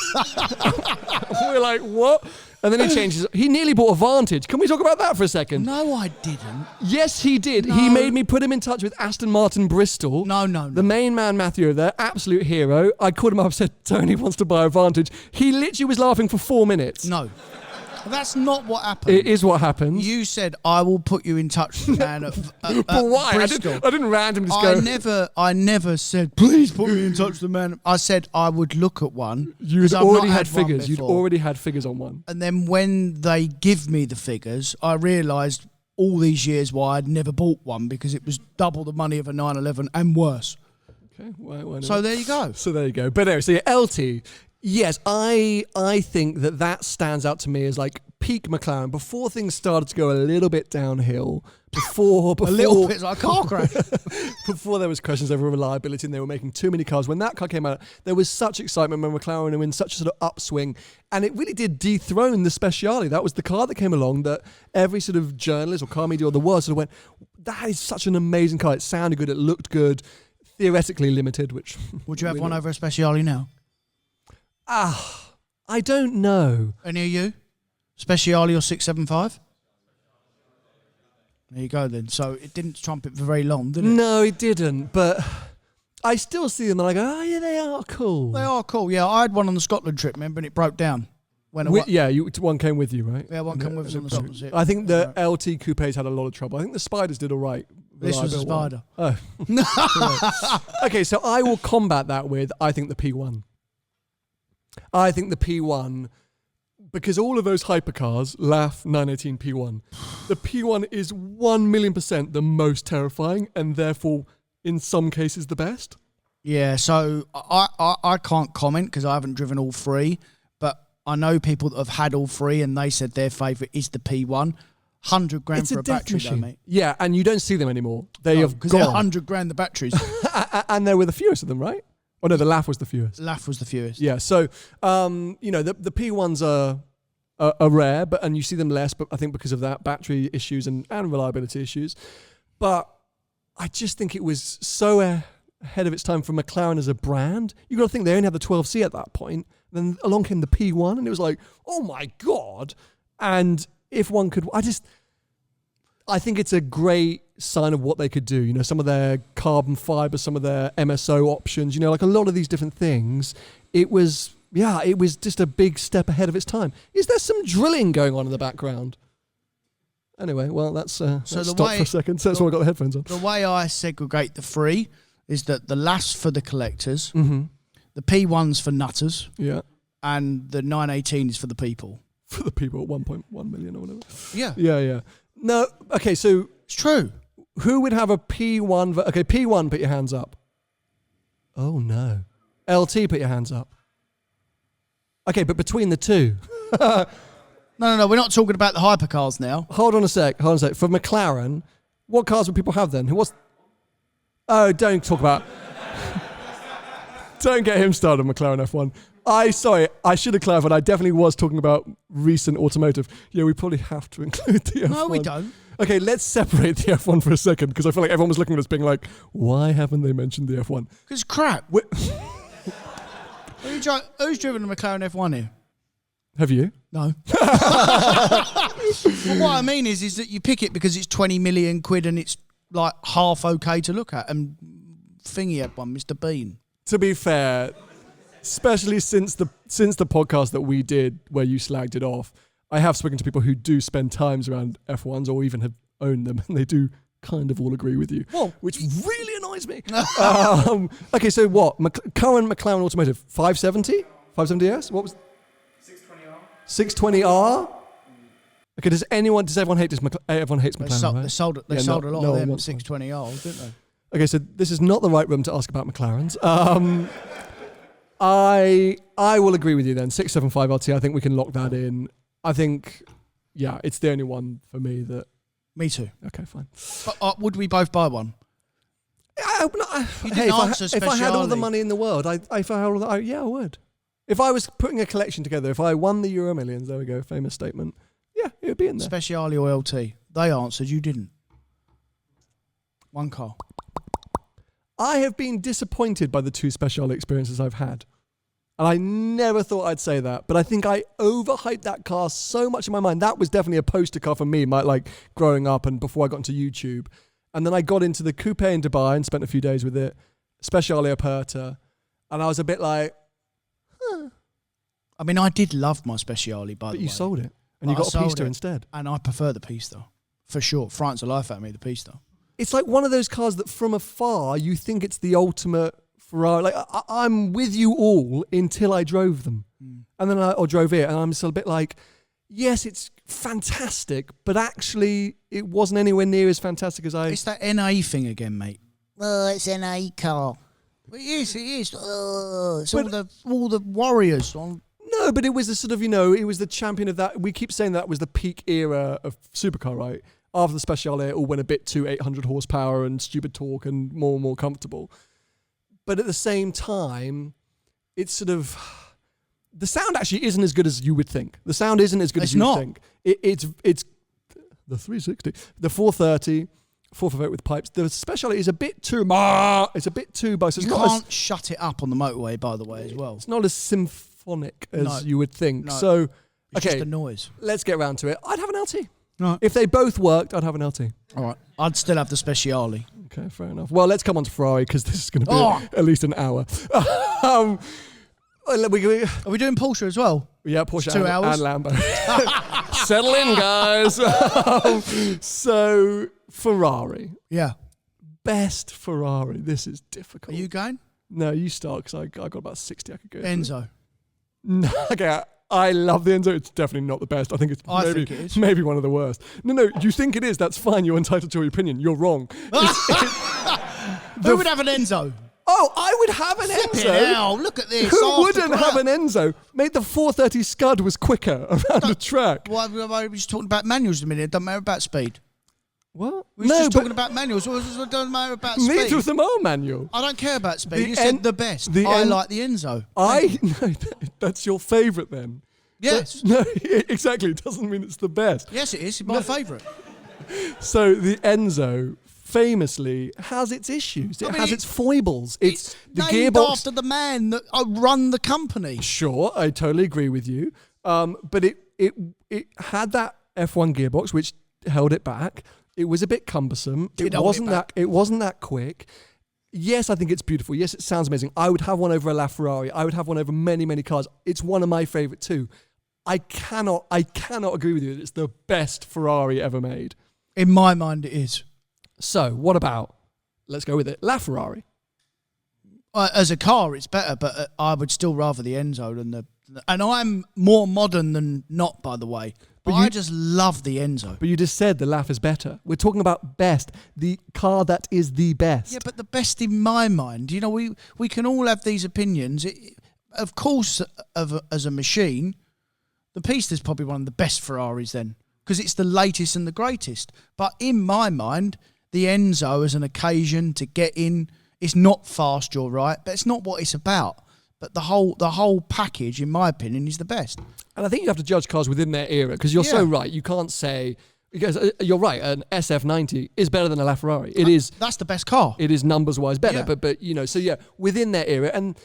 We're like, what? And then he changes. He nearly bought a Vantage. Can we talk about that for a second?
No, I didn't.
Yes, he did.
No.
He made me put him in touch with Aston Martin Bristol.
No.
The main man, Matthew, there, absolute hero. I called him up and said, Tony wants to buy a Vantage. He literally was laughing for 4 minutes.
No. That's not what happened.
It is what happened.
You said, I will put you in touch with the man at
But why?
Bristol.
I didn't randomly just go.
I never said, please put me in touch with the man. I said I would look at one.
You'd already had figures. You'd already had figures on one.
And then when they give me the figures, I realised all these years why I'd never bought one, because it was double the money of a 911 and worse.
Okay, why not?
So there you go.
So there you go. But anyway, so yeah, LT. Yes, I think that stands out to me as like peak McLaren before things started to go a little bit downhill. Before
a little bit like a car crash.
Before there was questions over reliability and they were making too many cars. When that car came out, there was such excitement when McLaren were in such a sort of upswing, and it really did dethrone the Speciale. That was the car that came along that every sort of journalist or car media or the world sort of went, that is such an amazing car. It sounded good. It looked good. Theoretically limited, which...
Would you have one over a Speciale now?
I don't know.
Any of you? Speciale or 675? There you go then. So it didn't trump it for very long, did it?
No, it didn't. But I still see them and I go, oh yeah, they are cool.
They are cool. Yeah, I had one on the Scotland trip, remember, and it broke down.
One came with you, right?
Yeah, one came with us on the Scotland trip.
I think the LT coupes had a lot of trouble. I think the Spiders did all right.
This was a Spider.
Oh. Okay, so I will combat that with, I think the P1. I think the P1, because all of those hypercars, LAF 918 P1, the P1 is 1,000,000% the most terrifying and therefore, in some cases, the best.
Yeah, so I can't comment because I haven't driven all three, but I know people that have had all three and they said their favourite is the P1. 100 grand
it's
for a battery though, mate.
Yeah, and you don't see them anymore. They have gone.
Because they're 100 grand the batteries.
And there were the fewest of them, right? Oh no, the LAF was the fewest.
LAF was the fewest.
Yeah, so the P1s are rare, and you see them less, but I think because of that battery issues and reliability issues. But I just think it was so ahead of its time for McLaren as a brand. You got to think they only had the 12C at that point. Then along came the P1, and it was like, oh my god! And if one could, I think it's a great sign of what they could do. You know, some of their carbon fiber, some of their MSO options, you know, like a lot of these different things. It was just a big step ahead of its time. Is there some drilling going on in the background? Anyway, well, let's stop for a second. So that's why I got the headphones on.
The way I segregate the three is that the LAF's for the collectors,
mm-hmm.
the P1's for nutters,
yeah,
and the 918 is for the people.
For the people at 1.1 million or whatever.
Yeah.
Yeah. No, okay, so...
It's true.
Who would have a P1... Okay, P1, put your hands up. Oh, no. LT, put your hands up. Okay, but between the two...
No, we're not talking about the hypercars now.
Hold on a sec. For McLaren, what cars would people have then? Oh, don't talk about... Don't get him started on McLaren F1. I should have clarified. I definitely was talking about recent automotive. Yeah, we probably have to include the F1.
No, we don't.
Okay, let's separate the F1 for a second, because I feel like everyone was looking at us being like, why haven't they mentioned the F1?
Because crap. Who's driven a McLaren F1 here?
Have you?
No. Well, what I mean is that you pick it because it's 20 million quid and it's like half okay to look at. And Thingy had one, Mr. Bean.
To be fair, especially since the podcast that we did where you slagged it off, I have spoken to people who do spend times around F1s or even have owned them, and they do kind of all agree with you, which really annoys me. Okay, so what? Current McLaren Automotive, 570? 570S? What was 620R? 620R? Okay, does everyone hate McLaren? Everyone hates McLaren, right?
They sold a lot of them 620Rs, didn't they?
Okay, so this is not the right room to ask about McLarens. I will agree with you then. 675 RT, I think we can lock that in. I think, yeah, it's the only one for me that...
Me too.
Okay, fine.
But would we both buy one?
If I had all the money in the world, I would. If I was putting a collection together, if I won the Euro Millions, there we go, famous statement, yeah, it would be in there.
Speciale or LT? They answered, you didn't. One car.
I have been disappointed by the two Speciale experiences I've had. And I never thought I'd say that, but I think I overhyped that car so much in my mind. That was definitely a poster car for me, like growing up and before I got into YouTube. And then I got into the coupe in Dubai and spent a few days with it, Speciale Aperta, and I was a bit like, huh.
I mean, I did love my Speciale, by the way.
But you sold it. and you got a Pista instead.
And I prefer the Pista, for sure. France of life at me, the Pista. It's
like one of those cars that from afar you think it's the ultimate Ferrari. Like I'm with you all until I drove them, and then I drove it, and I'm still a bit like, yes, it's fantastic, but actually it wasn't anywhere near as fantastic as I.
It's that NA thing again, mate. Well, it's an NA car. It is. It's all the warriors on.
No, but it was the sort of, it was the champion of that. We keep saying that was the peak era of supercar, right? After the Speciale, it all went a bit too 800 horsepower and stupid torque and more comfortable. But at the same time, it's sort of... The sound actually isn't as good as you would think. The sound isn't as good as you would think. It's the 360, the 430, 458 with pipes. The Speciale is a bit too... It's a bit too... So
you can't shut it up on the motorway, by the way, as well.
It's not as symphonic as you would think. No. So,
it's just a noise.
Let's get around to it. I'd have an LT.
Right.
If they both worked, I'd have an LT.
All right. I'd still have the Speciale.
Okay, fair enough. Well, let's come on to Ferrari because this is going to be at least an hour. Are we
doing Porsche as well?
Yeah, Porsche
2 hours.
And Lambo. Settle in, guys. So, Ferrari.
Yeah.
Best Ferrari. This is difficult.
Are you going?
No, you start because I got about 60 I could go
Enzo.
No, okay. I love the Enzo. It's definitely not the best. I think it's maybe one of the worst. No, you think it is. That's fine. You're entitled to your opinion. You're wrong.
Who would have an Enzo?
Oh, I would have an Enzo.
Hell, look at this.
Who wouldn't have an Enzo? Mate, the 430 Scud was quicker around the track.
Why were we just talking about manuals a minute? It doesn't matter about speed.
What?
We were just talking about manuals. It doesn't matter about speed.
Neither of them are manual.
I don't care about speed. You said the best. I like the Enzo.
No, that's your favourite then.
Yes.
No, exactly. It doesn't mean it's the best.
Yes, it is. It's my favourite.
So the Enzo famously has its issues. It has its foibles. It's the
named
gearbox
after the man that run the company.
Sure, I totally agree with you. But it had that F1 gearbox which held it back. It was a bit cumbersome. It wasn't that quick. Yes, I think it's beautiful. Yes, it sounds amazing. I would have one over a LaFerrari. I would have one over many cars. It's one of my favourite too. I cannot agree with you that it's the best Ferrari ever made.
In my mind, it is.
So, what about, let's go with it, LaFerrari?
As a car, it's better, but I would still rather the Enzo than and I'm more modern than not, by the way. But I just love the Enzo.
But you just said the LaF is better. We're talking about best, the car that is the best.
Yeah, but the best in my mind. We can all have these opinions. Of course, as a machine, the Pista is probably one of the best Ferraris then, because it's the latest and the greatest. But in my mind, the Enzo as an occasion to get in, it's not fast, you're right, but it's not what it's about. But the whole package, in my opinion, is the best.
And I think you have to judge cars within their era, because you're so right. You can't say... Because you're right, an SF90 is better than a LaFerrari. It is...
That's the best car.
It is numbers-wise better, but so yeah, within their era. And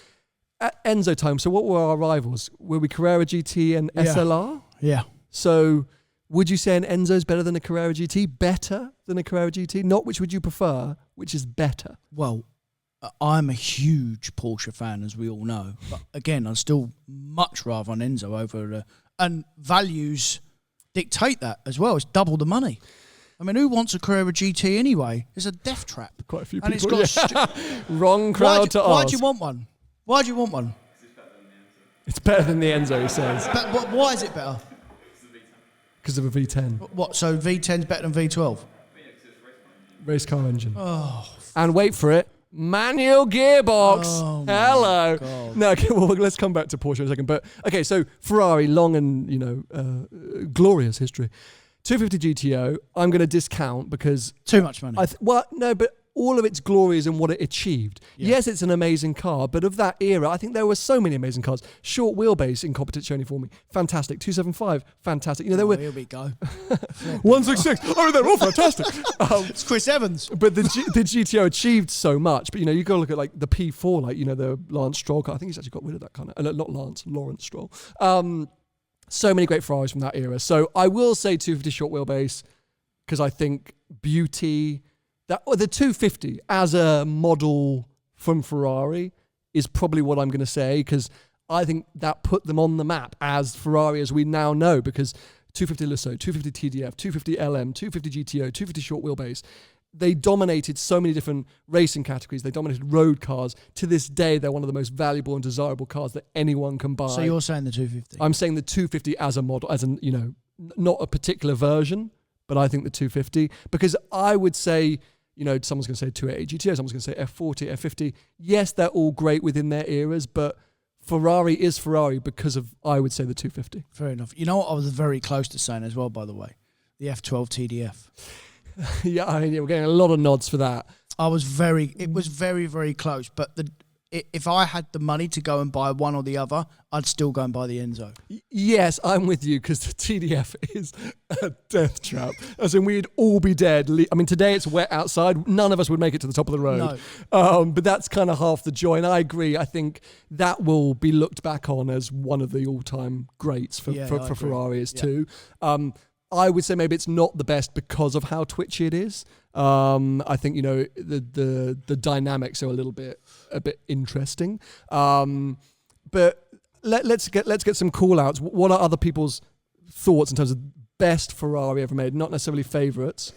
at Enzo time, so what were our rivals? Were we Carrera GT and SLR?
Yeah.
So would you say an Enzo is better than a Carrera GT? Better than a Carrera GT? Not which would you prefer, which is better?
Well... I'm a huge Porsche fan, as we all know. But again, I'd still much rather an Enzo over... and values dictate that as well. It's double the money. I mean, who wants a Carrera GT anyway? It's a death trap.
Quite a few people. Wrong crowd to ask.
Why do you want one? Why do you want one?
It's better than the Enzo, he says.
But why is it better?
Because of a V10.
What, so V10's better than V12?
Race car engine. Oh. And wait for it. Manual gearbox.
Oh,
hello.
God.
No, okay, well, let's come back to Porsche in a second. But okay, so Ferrari, long and glorious history. 250 GTO. I'm going to discount because
too much money.
But all of its glory is in what it achieved. Yeah. Yes, it's an amazing car, but of that era, I think there were so many amazing cars. Short wheelbase in competition only for me, fantastic. 275, fantastic. There were.
Here we go.
166. Oh, they're all fantastic.
It's Chris Evans.
But the GTO achieved so much. But you got to look at like the P4, like the Lance Stroll car. I think he's actually got rid of that kind of. Not Lance, Lawrence Stroll. So many great Ferraris from that era. So I will say 250 short wheelbase because I think beauty. The 250 as a model from Ferrari is probably what I'm going to say, because I think that put them on the map as Ferrari as we now know, because 250 Lusso, 250 TDF, 250 LM, 250 GTO, 250 short wheelbase. They dominated so many different racing categories. They dominated road cars. To this day, they're one of the most valuable and desirable cars that anyone can buy.
So you're saying the 250?
I'm saying the 250 as a model, as an, not a particular version, but I think the 250, because I would say, someone's going to say 280 GTO, someone's going to say F40, F50. Yes, they're all great within their eras, but Ferrari is Ferrari because of, I would say, the 250.
Fair enough. You know what I was very close to saying as well, by the way? The F12 TDF.
Yeah, we're getting a lot of nods for that.
It was very, very close. But if I had the money to go and buy one or the other, I'd still go and buy the Enzo.
Yes, I'm with you, because the TDF is a death trap. As in, we'd all be dead. I mean, today it's wet outside. None of us would make it to the top of the road. No. But that's kind of half the joy. And I agree. I think that will be looked back on as one of the all-time greats for Ferrari too. I would say maybe it's not the best because of how twitchy it is. I think the dynamics are a bit interesting. But let's get some call outs. What are other people's thoughts in terms of best Ferrari ever made? Not necessarily favourites.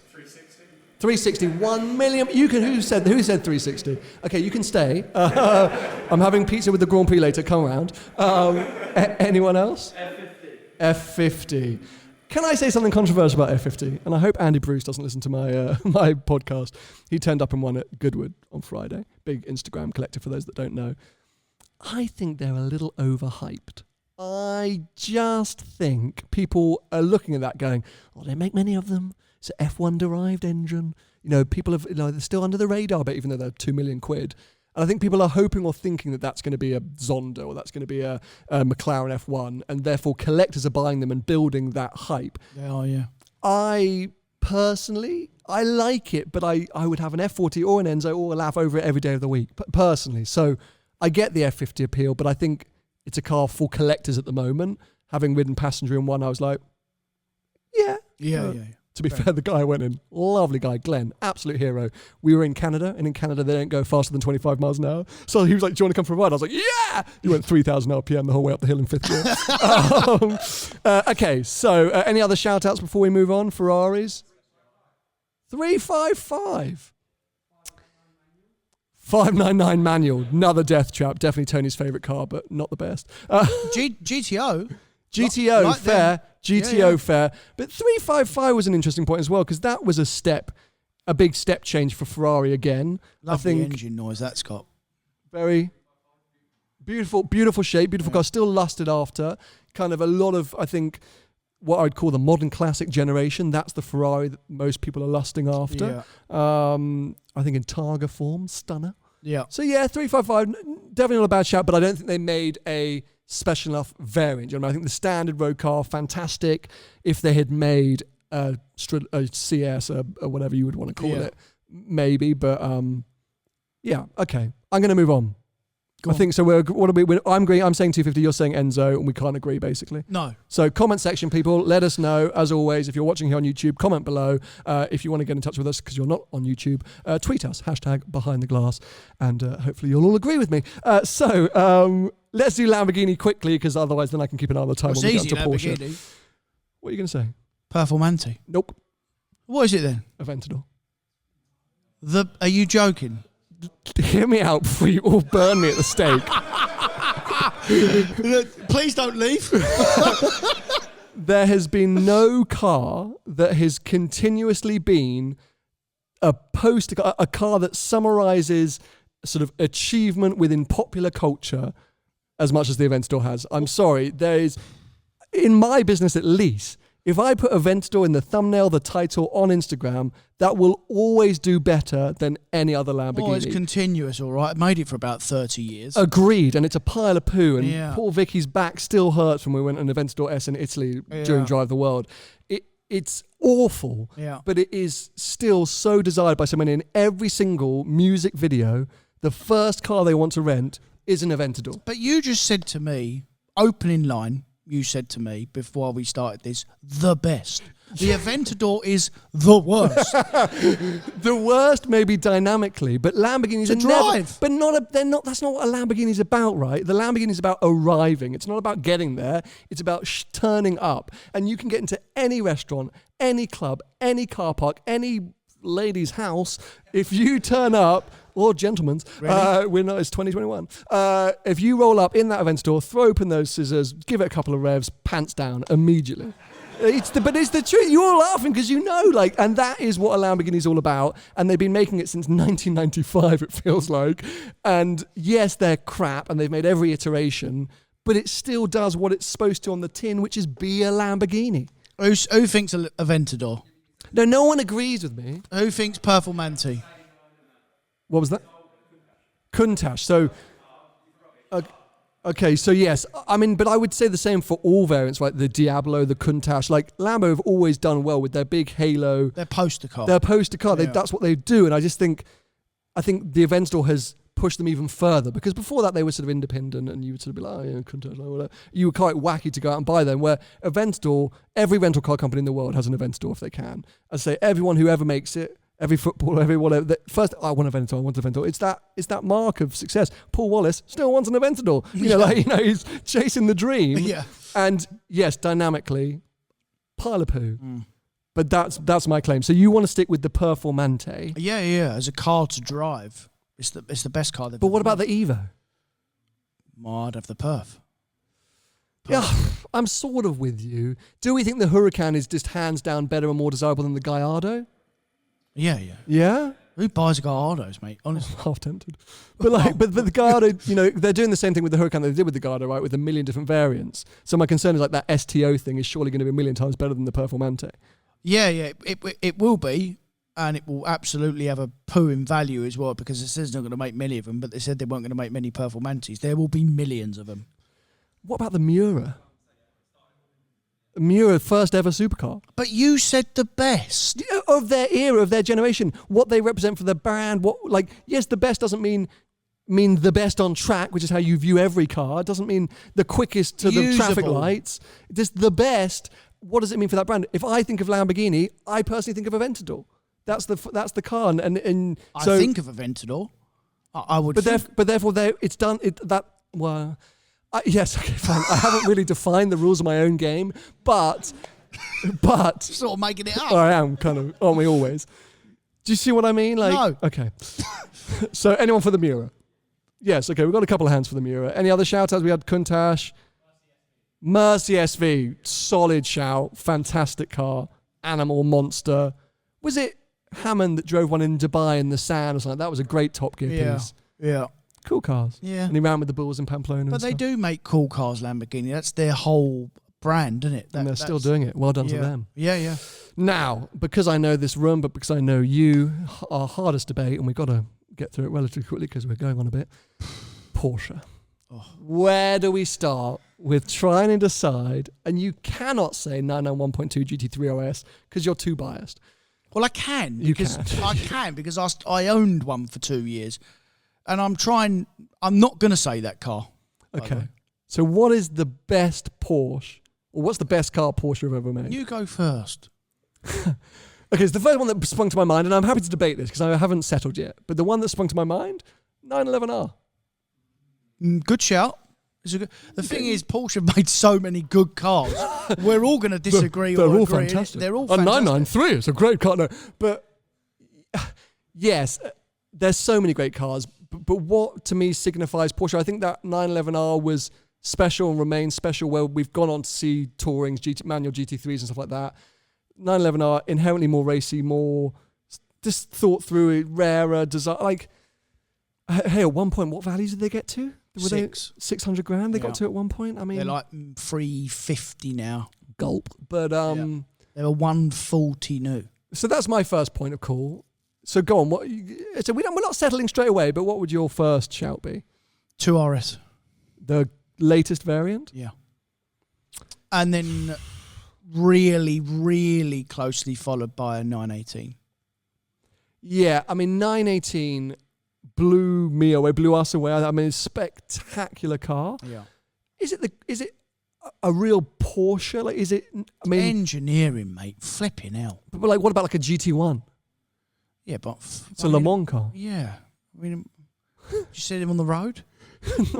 360, 1 million. Who said 360? Okay, you can stay. I'm having pizza with the Grand Prix later. Come around. Anyone else? F50. Can I say something controversial about F50? And I hope Andy Bruce doesn't listen to my my podcast. He turned up and won at Goodwood on Friday. Big Instagram collector for those that don't know. I think they're a little overhyped. I just think people are looking at that going, they make many of them. It's an F1 derived engine. People have, they're still under the radar, but even though they're £2 million. And I think people are hoping or thinking that that's going to be a Zonda or that's going to be a McLaren F1, and therefore collectors are buying them and building that hype.
They are, yeah.
I personally, I like it, but I would have an F40 or an Enzo or a LAF over it every day of the week, personally. So I get the F50 appeal, but I think it's a car for collectors at the moment. Having ridden passenger in one, I was like, yeah. To be fair, the guy went in, lovely guy, Glenn, absolute hero. We were in Canada, and in Canada they don't go faster than 25 miles an hour. So he was like, do you want to come for a ride? I was like, yeah! He went 3,000 RPM the whole way up the hill in fifth gear. Okay, so any other shout-outs before we move on? Ferraris? 355. 599 manual, another death trap. Definitely Tony's favourite car, but not the best.
GTO,
like fair. GTO fair. But 355 was an interesting point as well, because that was a big step change for Ferrari again.
Love the engine noise that's got.
Very beautiful shape, beautiful car, still lusted after. Kind of a lot of, I think, what I'd call the modern classic generation. That's the Ferrari that most people are lusting after. Yeah. I think in Targa form, stunner.
Yeah.
So 355, definitely not a bad shout, but I don't think they made a special enough variant. I think the standard road car, fantastic. If they had made a CS or whatever you would want to call it, maybe. But okay. I'm going to move on. I think so. I'm saying 250. You're saying Enzo, and we can't agree basically.
No.
So comment section, people. Let us know. As always, if you're watching here on YouTube, comment below. If you want to get in touch with us because you're not on YouTube, tweet us #BehindTheGlass, and hopefully you'll all agree with me. Let's do Lamborghini quickly, because otherwise then I can keep an eye on the time when we get to Porsche. What are you going to say?
Performante.
Nope.
What is it then?
Aventador.
Are you joking?
Hear me out before you all burn me at the stake.
Please don't leave.
There has been no car that has continuously been a car that summarizes sort of achievement within popular culture as much as the Aventador has. I'm sorry, there is, in my business at least, if I put Aventador in the thumbnail, the title on Instagram, that will always do better than any other Lamborghini.
Oh, it's continuous, all right. Made it for about 30 years.
Agreed, and it's a pile of poo, and poor Vicky's back still hurts when we went on Aventador S in Italy during Drive the World. It's awful, but it is still so desired by so many. In every single music video, the first car they want to rent is an Aventador.
But you just said to me, opening line, you said to me before we started this, the best. The Aventador is the worst.
The worst, maybe dynamically, but Lamborghinis
to drive.
But they're not. That's not what a Lamborghini's about, right? The Lamborghini's about arriving. It's not about getting there. It's about turning up, and you can get into any restaurant, any club, any car park, any lady's house if you turn up. Or gentlemen's.
Really?
It's 2021. If you roll up in that Aventador, throw open those scissors, give it a couple of revs, pants down immediately. But it's the truth. You're all laughing because you know, and that is what a Lamborghini's all about. And they've been making it since 1995, it feels like. And yes, they're crap and they've made every iteration, but it still does what it's supposed to on the tin, which is be a Lamborghini.
Who thinks Aventador?
No one agrees with me.
Who thinks Performante?
What was that? Countach. So, okay, so yes. I mean, but I would say the same for all variants, right? The Diablo, the Countach. Like, Lambo have always done well with their big halo.
Their poster car.
Yeah. That's what they do. And I think the Aventador has pushed them even further because before that they were sort of independent and you would sort of be like, oh, yeah, Countach, whatever. You were quite wacky to go out and buy them, where Aventador, every rental car company in the world has an Aventador if they can. I say everyone who ever makes it, every footballer, every whatever. First, I want an Aventador. It's that mark of success. Paul Wallace still wants an Aventador. He's chasing the dream.
Yeah.
And yes, dynamically, pile of poo. But that's my claim. So you want to stick with the Performante?
Yeah. As a car to drive, it's the best car.
But what about the Evo?
I'd have the Perf.
Yeah, I'm sort of with you. Do we think the Huracan is just hands down better and more desirable than the Gallardo?
Yeah.
Yeah?
Who buys Gallardos, mate? Honestly.
Half tempted. But the Gallardo, they're doing the same thing with the Huracan they did with the Gallardo, right? With a million different variants. So my concern is that STO thing is surely going to be a million times better than the Performante.
Yeah. It will be, and it will absolutely have a poo in value as well because it says they're not going to make many of them, but they said they weren't going to make many Performantes. There will be millions of them.
What about the Miura? Miura, first ever supercar.
But you said the best.
Of their era, of their generation, what they represent for the brand, yes, the best doesn't mean the best on track, which is how you view every car. It doesn't mean the quickest to the traffic lights. Just the best. What does it mean for that brand? If I think of Lamborghini, I personally think of Aventador. That's the car. And so,
I think of Aventador. I would
but therefore, it's done. Yes, okay, fine. I haven't really defined the rules of my own game, but
sort of making it up.
I am kind of, aren't we always? Do you see what I mean?
No.
Okay. So anyone for the Miura? Yes, okay, we've got a couple of hands for the Miura. Any other shout-outs? We had Countach. Mercy SV, solid shout, fantastic car, animal monster. Was it Hammond that drove one in Dubai in the sand or something? That was a great Top Gear piece.
Yeah.
Cool cars.
Yeah.
And he ran with the bulls in Pamplona.
But they do make cool cars, Lamborghini. That's their whole brand, isn't it?
And they're still doing it. Well done to them.
Yeah.
Now, because I know this room, but because I know you, our hardest debate, and we've got to get through it relatively quickly because we're going on a bit. Porsche.
Oh.
Where do we start with trying to decide? And you cannot say 991.2 GT3 RS because you're too biased.
Well, I can.
You can.
I can because I owned one for 2 years. And I'm not going to say that car.
Okay. So what is the best Porsche, or what's the best car Porsche you've ever made?
You go first.
Okay, so the first one that sprung to my mind, and I'm happy to debate this because I haven't settled yet, but the one that sprung to my mind, 911R.
Good shout. The thing is, Porsche have made so many good cars. We're all going to disagree
They're
or
all
agree.
fantastic.
They're all
a
fantastic.
993 is a great car. No, but yes, there's so many great cars. But what to me signifies Porsche? I think that 911R was special and remains special, where we've gone on to see Tourings, manual GT3s and stuff like that. 911R, inherently more racy, more just thought through it, rarer, design. Like, hey, at one point, what values did they get to? Were 600 grand they got to at one point? I mean,
they're like 350 now.
Gulp. But
they were 140 new.
So that's my first point of call. So go on. So we're not settling straight away, but what would your first shout be?
2RS.
The latest variant?
Yeah. And then really, really closely followed by a 918.
Yeah, I mean, 918 blew me away, blew us away. I mean, it's a spectacular car.
Yeah.
a real Porsche? Like, is it? I mean,
engineering, mate, flipping hell.
but like, what about like a GT1?
Yeah, but
It's a Le Mans car.
Yeah, I mean, did you see them on the road?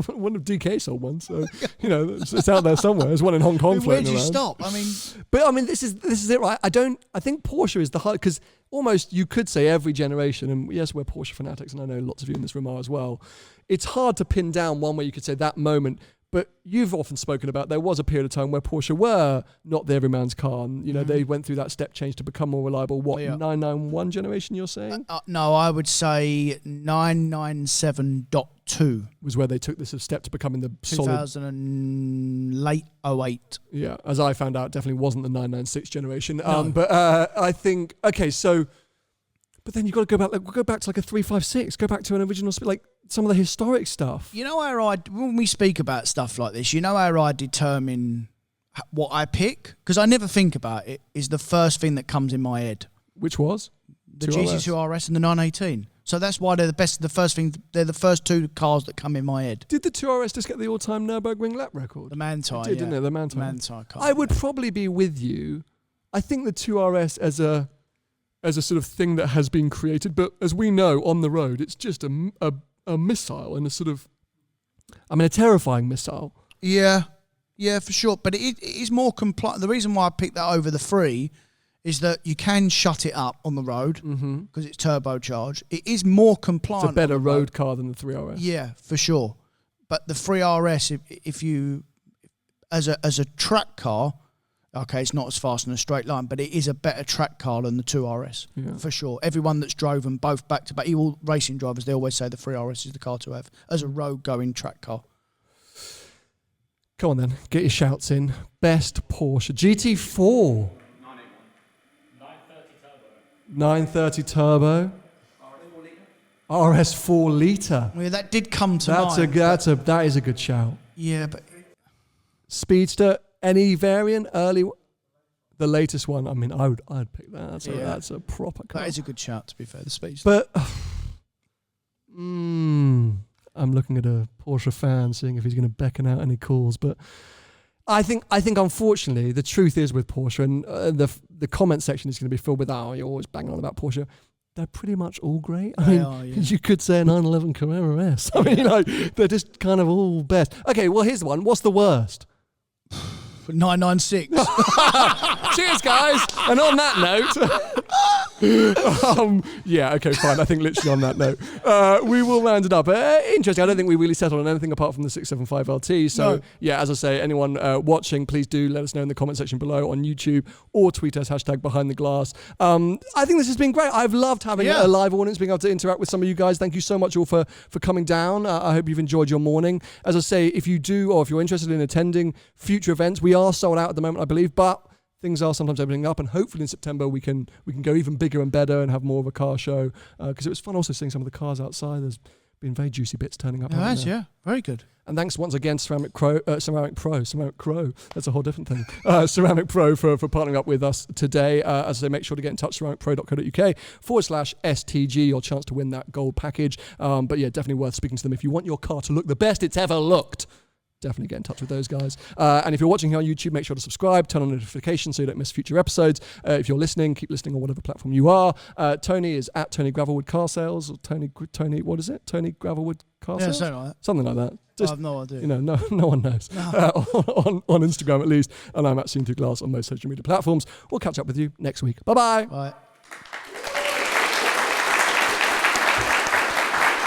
One of DK sold one, so it's out there somewhere. There's one in Hong Kong
Where'd
floating
you
around.
stop? I mean,
But I mean, this is it, right? I think Porsche is the hard, because almost you could say every generation, and yes, we're Porsche fanatics, and I know lots of you in this room are as well. It's hard to pin down one where you could say that moment. But you've often spoken about there was a period of time where Porsche were not the everyman's car, and they went through that step change to become more reliable. What, 991 generation you're saying?
no, I would say 997.2
was where they took this step to becoming the
2000
solid.
and late 08.
Yeah, as I found out, definitely wasn't the 996 generation.
No.
But I think but then you've got to go back to like a 356, go back to an original, like some of the historic stuff.
You know how when we speak about stuff like this, you know how I determine what I pick? Because I never think about it, is the first thing that comes in my head.
Which was?
The GT2 RS and the 918. So that's why they're the best, they're the first two cars that come in my head.
Did the 2RS just get the all-time Nürburgring lap record?
The Manthey,
didn't it? The Manthey.
Manthey car.
I would probably be with you. I think the 2RS as a sort of thing that has been created, but as we know on the road, it's just a missile and a sort of, a terrifying missile.
Yeah, for sure. But it is more compliant. The reason why I picked that over the 3 is that you can shut it up on the road because it's turbocharged. It is more compliant.
It's a better road car than the 3RS.
Yeah, for sure. But the 3RS, if you, as a track car, okay, it's not as fast in a straight line, but it is a better track car than the 2RS, for sure. Everyone that's drove them both back-to-back, all racing drivers, they always say the 3RS is the car to have as a road-going track car.
Come on then, get your shouts in. Best Porsche. GT4. 930 turbo. RS 4 litre.
Well, that did come to mind.
That is a good shout.
Yeah, but
Speedster, any variant, early, the latest one. I mean, I'd pick that. That's a proper car.
That is a good shout, to be fair. The Speedster.
But I'm looking at a Porsche fan, seeing if he's going to beckon out any calls. But I think unfortunately the truth is with Porsche, and the comment section is going to be filled with, you're always banging on about Porsche. They're pretty much all great. I mean, you could say a 911 Carrera S. I mean, they're just kind of all best. Okay, well, here's the one. What's the worst?
996.
Cheers, guys. And on that note, okay, fine. I think literally on that note, we will round it up. Interesting. I don't think we really settled on anything apart from the 675 LT. So, as I say, anyone watching, please do let us know in the comment section below on YouTube or tweet us, #BehindTheGlass. I think this has been great. I've loved having a live audience, being able to interact with some of you guys. Thank you so much all for coming down. I hope you've enjoyed your morning. As I say, if you do, or if you're interested in attending future events, we are sold out at the moment, I believe, but things are sometimes opening up, and hopefully in September we can go even bigger and better and have more of a car show, because it was fun also seeing some of the cars outside. There's been very juicy bits turning up.
Very good.
And thanks once again Ceramic Pro, that's a whole different thing. Ceramic Pro for partnering up with us today. As I say, make sure to get in touch, ceramicpro.co.uk/STG, your chance to win that gold package. But yeah, definitely worth speaking to them if you want your car to look the best it's ever looked. Definitely get in touch with those guys. And if you're watching here on YouTube, make sure to subscribe, turn on notifications so you don't miss future episodes. If you're listening, keep listening on whatever platform you are. Tony is at Tony Gravelwood Car Sales, or Tony, what is it? Tony Gravelwood Car Sales? Something like that.
I have no idea.
No one knows. No. On Instagram at least. And I'm at Seen Through Glass on most social media platforms. We'll catch up with you next week. Bye-bye.
Bye.